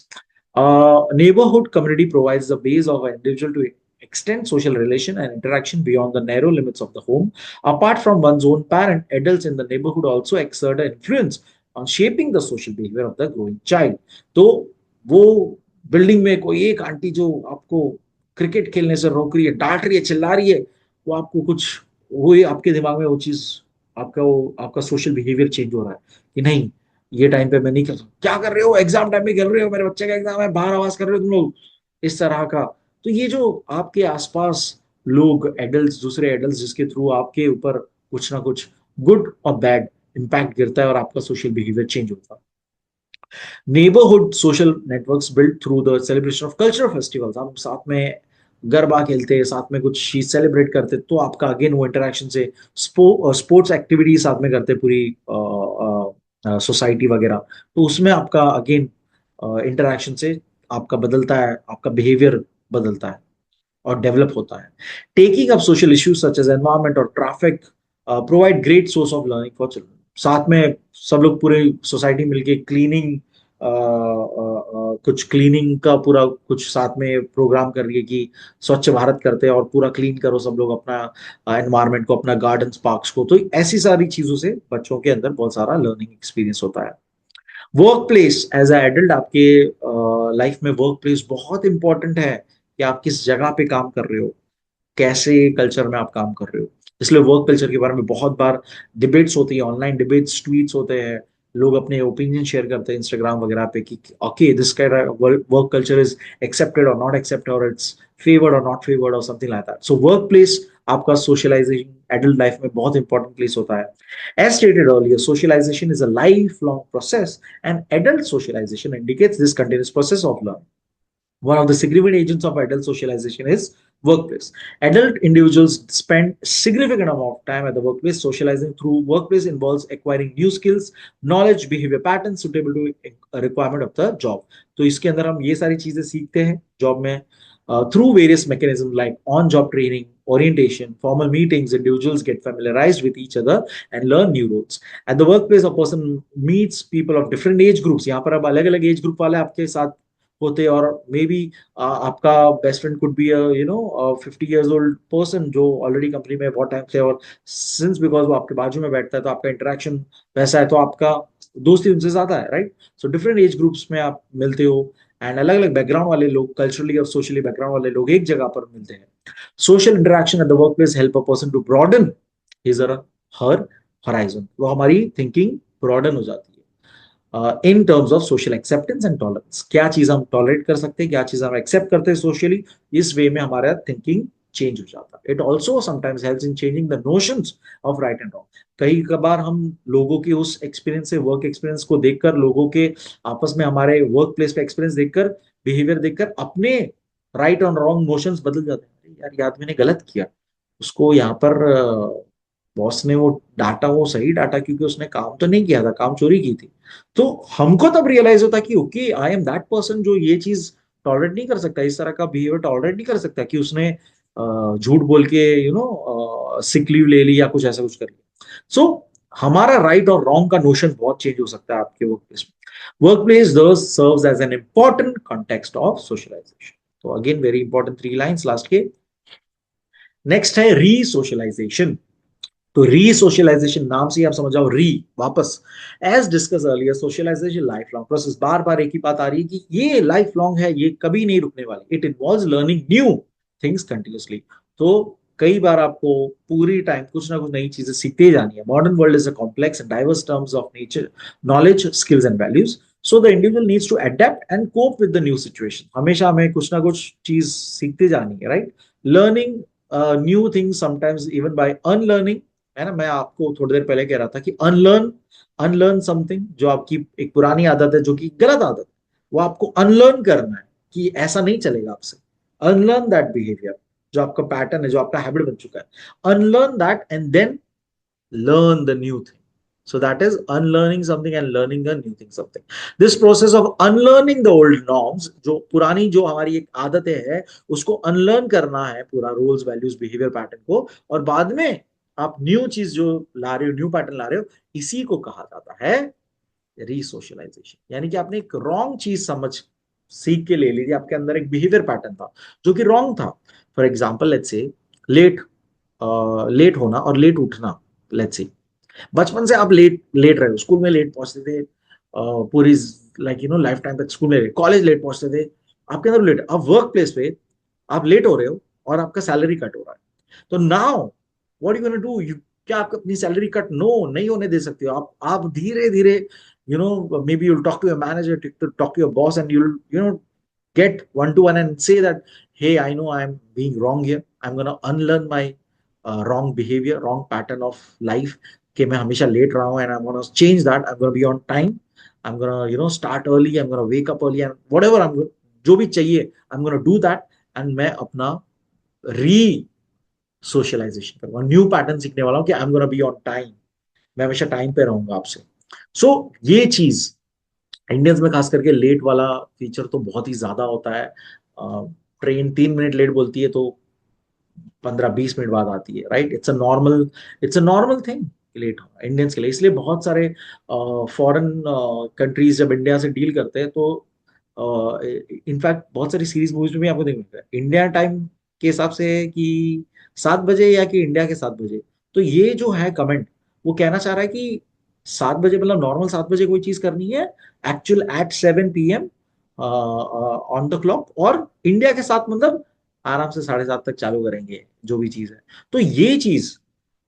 Neighborhood community provides the base of an individual to extend social relation and interaction beyond the narrow limits of the home. Apart from one's own parent, adults in the neighborhood also exert an influence on shaping the social behavior of the growing child. तो वो building में कोई एक aunty जो आपको cricket खेलने से रोक रही है, डांट रही है, चिल्ला रही है, वो आपको कुछ, वो आपके दिमाग में वो चीज, आपका सोशल बिहेवियर चेंज हो रहा है कि नहीं, ये टाइम पे मैं नहीं कर सकता, क्या कर रहे हो, एग्जाम टाइम में खेल रहे हो, मेरे बच्चे का एग्जाम है, बाहर आवाज कर रहे हो तुम लोग, इस तरह का। तो ये जो आपके आसपास लोग, एडल्ट्स, दूसरे एडल्ट्स, जिसके थ्रू आपके ऊपर कुछ ना कुछ गुड और बैड इम्पैक्ट गिरता है और आपका सोशल बिहेवियर चेंज होता है। Neighbourhood social networks build through the celebration of cultural festivals. हम साथ में गरबा खेलते, साथ में कुछ चीज सेलिब्रेट करते, तो आपका अगेन वो इंटरेक्शन से स्पोर्ट्स एक्टिविटीज साथ में करते पूरी सोसाइटी वगैरह, तो उसमें आपका अगेन इंटरेक्शन से आपका बदलता है, आपका बिहेवियर बदलता है और डेवलप होता है। Taking up social issues such as environment और traffic provide great source of learning for children. साथ में सब लोग पूरे सोसाइटी मिलके क्लीनिंग, कुछ क्लीनिंग का पूरा कुछ साथ में प्रोग्राम कर रही है कि स्वच्छ भारत करते हैं और पूरा क्लीन करो सब लोग अपना एनवायरनमेंट को, अपना गार्डन्स, पार्क्स को। तो ऐसी सारी चीजों से बच्चों के अंदर बहुत सारा लर्निंग एक्सपीरियंस होता है। Work place, as a adult आपके लाइफ में वर्क प्लेस बहुत इंपॉर्टेंट है कि आप किस जगह पे काम कर रहे हो, कैसे कल्चर में आप काम कर रहे हो। इसलिए वर्क कल्चर के बारे में बहुत बार डिबेट्स होती है, ऑनलाइन डिबेट्स, ट्वीट्स होते हैं, लोग अपने ओपिनियन शेयर करते हैं इंस्टाग्राम वगैरह पे कि okay this work culture is accepted और नॉट एक्सेप्टेड, और इट्स फेवर्ड और नॉट फेवर्ड और something like that. So work place आपका सोशलाइजेशन एडल्ट लाइफ में बहुत इंपॉर्टेंट प्लेस होता है। As stated earlier, socialization is a life long process and adult socialization indicates this continuous process of learning. One of the significant agents of adult socialization is workplace. Adult individuals spend significant amount of time at the workplace. Socializing through workplace involves acquiring new skills, knowledge, behavior patterns suitable to a requirement of the job. तो इसके अंदर हम ये सारी चीजें सीखते हैं job में through various mechanisms like on-job training, orientation, formal meetings. Individuals get familiarized with each other and learn new roles. At the workplace, a person meets people of different age groups. यहाँ पर अब अलग अलग age group वाले आपके साथ होते हैं, और मे बी आपका best friend could be you know 50 years old person जो ऑलरेडी कंपनी में बहुत टाइम से, और सिंस बिकॉज वो आपके बाजू में बैठता है तो आपका इंटरेक्शन वैसा है, तो आपका दोस्ती उनसे ज्यादा है, right? So different age groups में आप मिलते हो, एंड अलग अलग बैकग्राउंड वाले लोग, कल्चरली और सोशली बैकग्राउंड वाले लोग एक जगह पर मिलते हैं. Social interaction at the work place help a person to broaden his और हर हराइजन. वो हमारी थिंकिंग ब्रॉडन हो जाती है in terms of social acceptance and tolerance. क्या चीज हम टॉलरेट कर सकते हैं, क्या चीज हम एक्सेप्ट करते हैं सोशली, इस वे में हमारा थिंकिंग चेंज हो जाता है. It also sometimes helps in changing the notions of right and wrong. कई कबार हम लोगों के उस एक्सपीरियंस से, वर्क एक्सपीरियंस को देखकर, लोगों के आपस में हमारे वर्क प्लेस पे एक्सपीरियंस देखकर, बिहेवियर देखकर अपने राइट और रॉन्ग नोशंस बदल जाते हैं. यार ये आदमी ने गलत किया, उसको यहाँ पर बॉस ने वो डांटा, वो सही डांटा क्योंकि उसने काम तो नहीं किया था, काम चोरी की थी. तो हमको तब रियलाइज होता कि okay, I am that person जो ये चीज टॉलरेट नहीं कर सकता, इस तरह का बिहेवियर टॉलरेट नहीं कर सकता कि उसने झूठ बोल के यू नो सिक लीव ले ली या कुछ ऐसा कुछ कर लिया. सो हमारा राइट और रॉन्ग का नोशन बहुत चेंज हो सकता है आपके वर्क प्लेस में. Work place this serves as an important context of socialization. तो again very important 3 lines last के. नेक्स्ट है री सोशलाइजेशन. तो रीसोशलाइजेशन नाम से ही आप समझ जाओ, री वापस. As discuss earlier, socialization life long process. बार बार एक ही बात आ रही है कि ये लाइफ लॉन्ग है, ये कभी नहीं रुकने वाली. It involves learning new things continuously. तो कई बार आपको पूरी टाइम कुछ ना कुछ नई चीजें सीखते जानी है. Modern world is a complex and diverse terms of nature, knowledge, skills and values. So the individual needs to adapt and cope with the new situation. हमेशा हमें कुछ ना कुछ चीज सीखते जानी है, right? Learning new things sometimes even by unlearning, है ना? मैं आपको थोड़ी देर पहले कह रहा था कि अनलर्न, अनलर्न समथिंग, जो आपकी एक पुरानी आदत है, जो कि गलत आदत है, वो आपको अनलर्न करना है कि ऐसा नहीं चलेगा आपसे. अनलर्न दैट बिहेवियर, जो आपका पैटर्न है, जो आपका हैबिट बन चुका है, unlearn that and then learn the new thing. So that is unlearning something and learning a new thing something. This process of unlearning the old norms, जो पुरानी जो हमारी एक आदतें है, उसको अनलर्न करना है, पूरा रूल्स, वैल्यूज, बिहेवियर पैटर्न को, और बाद में आप न्यू चीज जो ला रहे हो, न्यू पैटर्न ला रहे हो, इसी को कहा जाता है रीसोशलाइजेशन. यानी कि आपने एक रॉन्ग चीज समझ सीख के ले ली थी, आपके अंदर एक बिहेवियर पैटर्न था जो कि रॉन्ग था. For example let's say late, late होना और लेट उठना. लेट्स से बचपन से आप लेट लेट रहे हो, स्कूल में लेट पहुंचते थे, पूरी like you know life time तक स्कूल में, कॉलेज लेट पहुंचते थे, आपके अंदर लेट. अब वर्क प्लेस पे आप लेट हो रहे हो और आपका सैलरी कट हो रहा है. तो now what you gonna do? You, क्या आप अपनी सैलरी कट नो नहीं होने दे सकते हो? आप धीरे धीरे you know maybe you'll talk to your manager, talk to your boss, and you know get one to one and say that, hey, I know I'm being wrong here, I'm going to unlearn my wrong behavior, wrong pattern of life, कि मैं हमेशा late रहा हूँ, and I'm going to change that. I'm going to be on time, I'm going to you know start early, I'm going to wake up early, and whatever I'm going, जो भी चाहिए, I'm going to do that. and मैं अपना री socialisation करूंगा, new pattern सीखने वाला हूँ कि I am gonna be on time, मैं हमेशा टाइम पे रहूंगा आपसे. सो ये चीज इंडियंस में खास करके लेट वाला फीचर तो बहुत ही ज्यादा होता है. ट्रेन 3 मिनट लेट बोलती है तो 15-20 मिनट बाद आती है, right? It's a normal thing late होना इंडियंस के लिए. इसलिए बहुत सारे फॉरेन कंट्रीज जब इंडिया से डील करते हैं तो इनफैक्ट बहुत सारी सीरीज मूवीज में भी आपको देखने मिलता है इंडिया टाइम के हिसाब से कि 7 बजे, या कि इंडिया के 7 बजे. तो ये जो है कमेंट, वो कहना चाह रहा है कि 7 बजे मतलब नॉर्मल 7 बजे कोई चीज करनी है, actual at 7 PM on the clock, और इंडिया के साथ मतलब आराम से 7:30 तक चालू करेंगे जो भी चीज है. तो ये चीज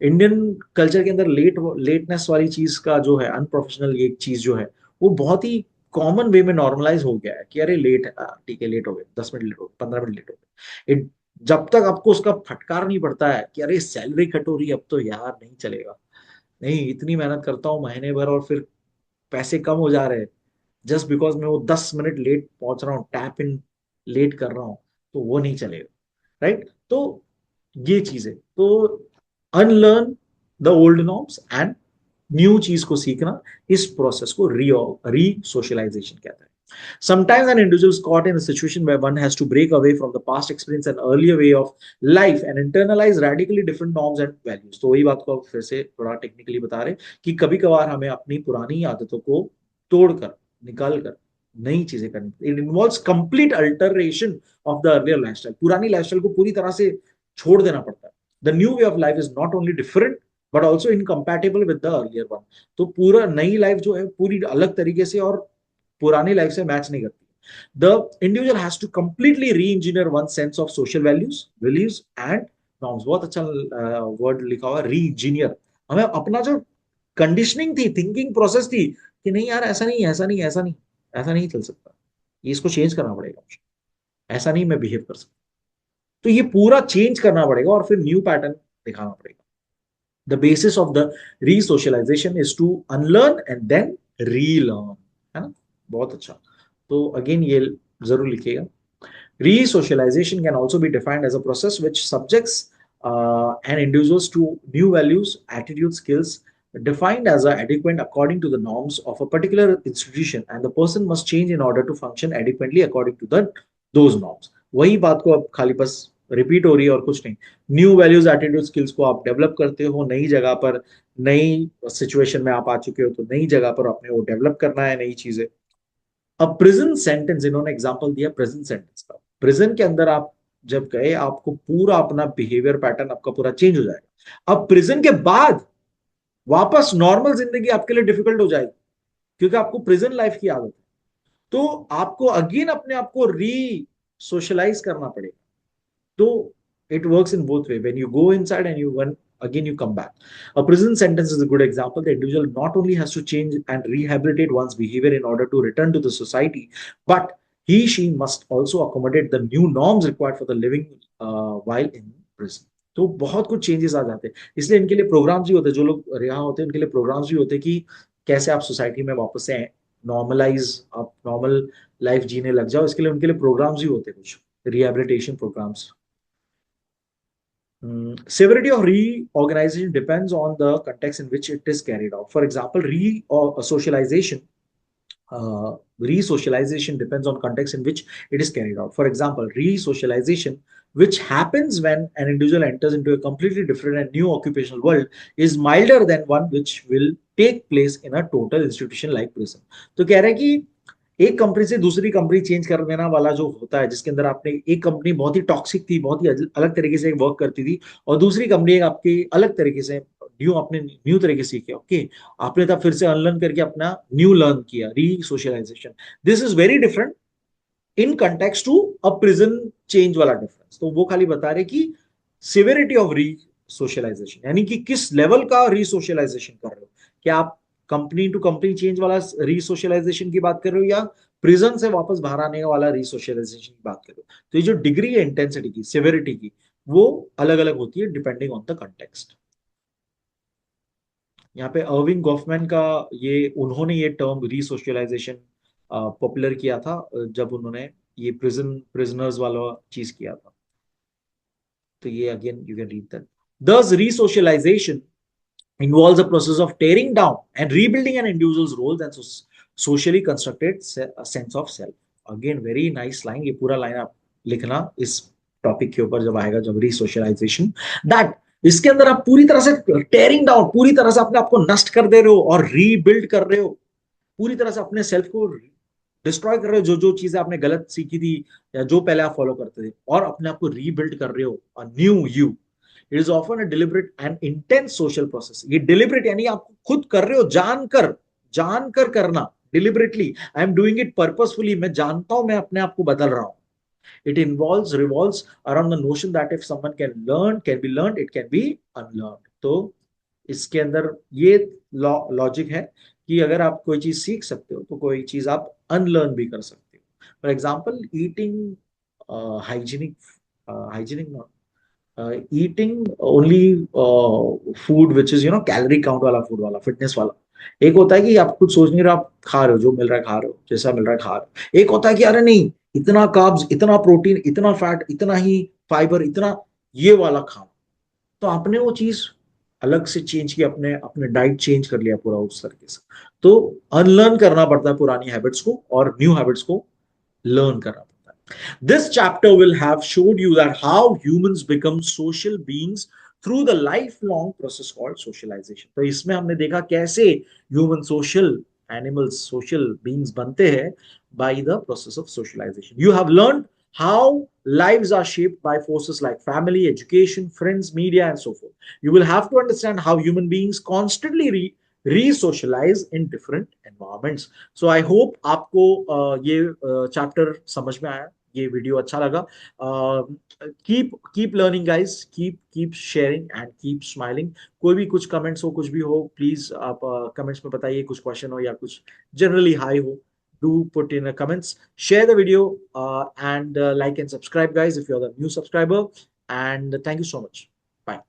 इंडियन कल्चर के अंदर लेटनेस वाली चीज का जो है, अनप्रोफेशनल ये चीज जो है, वो बहुत ही कॉमन वे में नॉर्मलाइज हो गया है कि अरे लेट है, ठीक है, लेट हो गए, 10 मिनट लेट हो गए, 15 मिनट लेट हो गए. जब तक आपको उसका फटकार नहीं पड़ता है कि अरे सैलरी कट हो रही है, अब तो यार नहीं चलेगा, नहीं इतनी मेहनत करता हूँ महीने भर और फिर पैसे कम हो जा रहे हैं जस्ट बिकॉज मैं वो 10 मिनट लेट पहुंच रहा हूँ, टैप इन लेट कर रहा हूं तो वो नहीं चलेगा, राइट? तो ये चीज है। तो unlearn the old norms and new चीज को सीखना, इस प्रोसेस को री सोशलाइजेशन कहता है। Sometimes an individual is caught in a situation where one has to break away from the past experience and earlier way of life and internalize radically different norms and values. तो वही बात को फिर से थोड़ा technically बता रहे कि कभी कभार हमें अपनी पुरानी आदतों को तोड़कर, निकाल कर नई चीजें करनी। It involves complete alteration of the earlier lifestyle. पुरानी लाइफस्टाइल को पूरी तरह से छोड़ देना पड़ता है। The new way of life is not only different but also incompatible with the earlier one. तो पूरा नई लाइफ जो है पूरी अलग तरीके से और पुरानी लाइफ से मैच नहीं करती। The individual has to completely reengineer one sense of social values, beliefs and norms. बहुत अच्छा वर्ड लिखा हुआ, री इंजीनियर। हमें अपना जो कंडीशनिंग थी, थिंकिंग प्रोसेस थी कि नहीं यार ऐसा नहीं, ऐसा नहीं, ऐसा नहीं, ऐसा नहीं चल सकता, ये इसको चेंज करना पड़ेगा मुझे, ऐसा नहीं मैं बिहेव कर सकता। तो ये पूरा चेंज करना पड़ेगा और फिर न्यू पैटर्न दिखाना पड़ेगा। The basis of the resocialization is to unlearn and then relearn, है ना? बहुत अच्छा। तो अगेन ये जरूर लिखिएगा। Re-socialization can also be defined as a process which subjects and individuals to new values, attitudes, skills defined as adequate according to the norms of a particular institution, and the person must change in order to function adequately according to those norms. वही बात को अब खाली बस repeat हो रही है और कुछ नहीं। न्यू वैल्यूज, एटीट्यूड, स्किल्स को आप डेवलप करते हो नई जगह पर, नई सिचुएशन में आप आ चुके हो तो नई जगह पर आपने वो डेवलप करना है नई चीजें। अब प्रिजन सेंटेंस, इन्होंने एग्जांपल दिया प्रिजन सेंटेंस का। प्रिजन के अंदर आप जब गए आपको पूरा अपना बिहेवियर पैटर्न आपका पूरा चेंज हो जाएगा। अब प्रिजन के बाद वापस नॉर्मल जिंदगी आपके लिए डिफिकल्ट हो जाएगी क्योंकि आपको प्रिजन लाइफ की आदत है। तो आपको अगेन अपने आप को री सोशलाइज करना पड़ेगा। So it works in both ways. When you go inside and you when again you come back. A prison sentence is a good example. The individual not only has to change and rehabilitate one's behavior in order to return to the society, but she must also accommodate the new norms required for the living while in prison. तो बहुत कुछ changes आ जाते हैं। इसलिए इनके लिए programmes भी होते हैं, जो लोग रिहा होते हैं उनके लिए प्रोग्राम्स भी होते हैं कि कैसे आप सोसाइटी में वापस से नॉर्मलाइज, आप नॉर्मल लाइफ जीने लग जाओ। इसके लिए उनके लिए प्रोग्राम्स भी होते हैं, कुछ rehabilitation programmes. Severity of reorganization depends on the context in which it is carried out. For example, re-socialization, re-socialization depends on context in which it is carried out. For example, re-socialization, which happens when an individual enters into a completely different and new occupational world, is milder than one which will take place in a total institution like prison. तो कह रहे हैं कि एक company से दूसरी company change कर देना वाला जो होता है, जिसके अंदर आपने एक कंपनी बहुत ही टॉक्सिक थी, बहुत ही अलग तरीके से वर्क करती थी, और दूसरी कंपनी एक आपकी अलग तरीके से न्यू, आपने न्यू तरीके से सीखे, ओके, आपने तब फिर से अनलर्न करके अपना न्यू लर्न किया, resocialization. This is very different in context to a prison change वाला डिफरेंस। तो वो खाली बता रहे कि सिविरिटी ऑफ री सोशलाइजेशन, यानी कि किस लेवल का री सोशलाइजेशन कर रहे हो। क्या आप कंपनी टू कंपनी चेंज वाला री सोशलाइजेशन की बात कर रहे हो या प्रिजन से वापस बाहर आने वाला री सोशलाइजेशन की बात कर रहे हो। तो ये जो डिग्री है इंटेंसिटी की, सिविरिटी की, वो अलग अलग होती है डिपेंडिंग ऑन द कंटेक्स्ट। यहाँ पे अर्विंग गॉफमैन का ये, उन्होंने ये टर्म री सोशलाइजेशन पॉपुलर किया था जब उन्होंने ये प्रिजनर्स वाला चीज किया था। तो ये again you can read that. Thus, resocialization involves a process of tearing down and rebuilding an individual's roles and socially constructed sense of self. Again, very nice line. ये पूरा लाइन आप लिखना इस टॉपिक के ऊपर जब आएगा, जब रीसोशलाइजेशन, दैट इसके अंदर आप पूरी तरह से टेयरिंग डाउन, पूरी तरह से अपने आप को नष्ट कर दे रहे हो और रीबिल्ड कर रहे हो, पूरी तरह से अपने सेल्फ को डिस्ट्रॉय कर रहे हो, जो जो चीजें आपने गलत सीखी थी या जो पहले आप फॉलो करते थे, और अपने आप को रीबिल्ड कर रहे हो, a new you. It is often a deliberate and intense social process. ये डिलिबरेट यानी आप खुद कर रहे हो, जानकर, जानकर करना, deliberately, I am doing it purposefully, मैं जानता हूं मैं अपने आप को बदल रहा हूं। It involves revolves around the notion that if someone can be learned, it can be unlearned. तो इसके अंदर ये लॉजिक है कि अगर आप कोई चीज सीख सकते हो तो कोई चीज आप अनलर्न भी कर सकते हो। For example eating hygienic, hygienic not eating only food which is calorie count वाला फूड वाला, फिटनेस वाला। एक होता है कि आप कुछ सोच नहीं रहे, आप खा रहे हो, जो मिल रहा है खा रहे हो, जैसा मिल रहा है खा रहे हो। एक होता है कि अरे नहीं, इतना कार्ब्स, इतना प्रोटीन, इतना फैट, इतना ही फाइबर, इतना ये वाला खाना। तो आपने वो चीज अलग से चेंज की, अपने अपने डाइट चेंज कर लिया पूरा उस तरीके से। तो अनलर्न करना पड़ता है पुरानी हैबिट्स को और न्यू हैबिट्स को लर्न करना पड़ता है। This chapter will have showed you that how humans become social beings through the life long process called socialization. तो इसमें हमने देखा कैसे human social animals, social beings बनते हैं by the process of socialization. You have learn how lives are shaped by forces like family, education, friends, media, and so forth. You will have to understand how human beings constantly re-socialize in different environments. So I hope आपको ये chapter समझ में आया, ये video अच्छा लगा। Keep learning guys, keep sharing and keep smiling. कोई भी कुछ कमेंट्स हो, कुछ भी हो, प्लीज आप कमेंट्स में बताइए, कुछ क्वेश्चन हो या कुछ जनरली हाई हो, do put in the comments, share the video, and like and subscribe guys if you're the new subscriber, and thank you so much. Bye.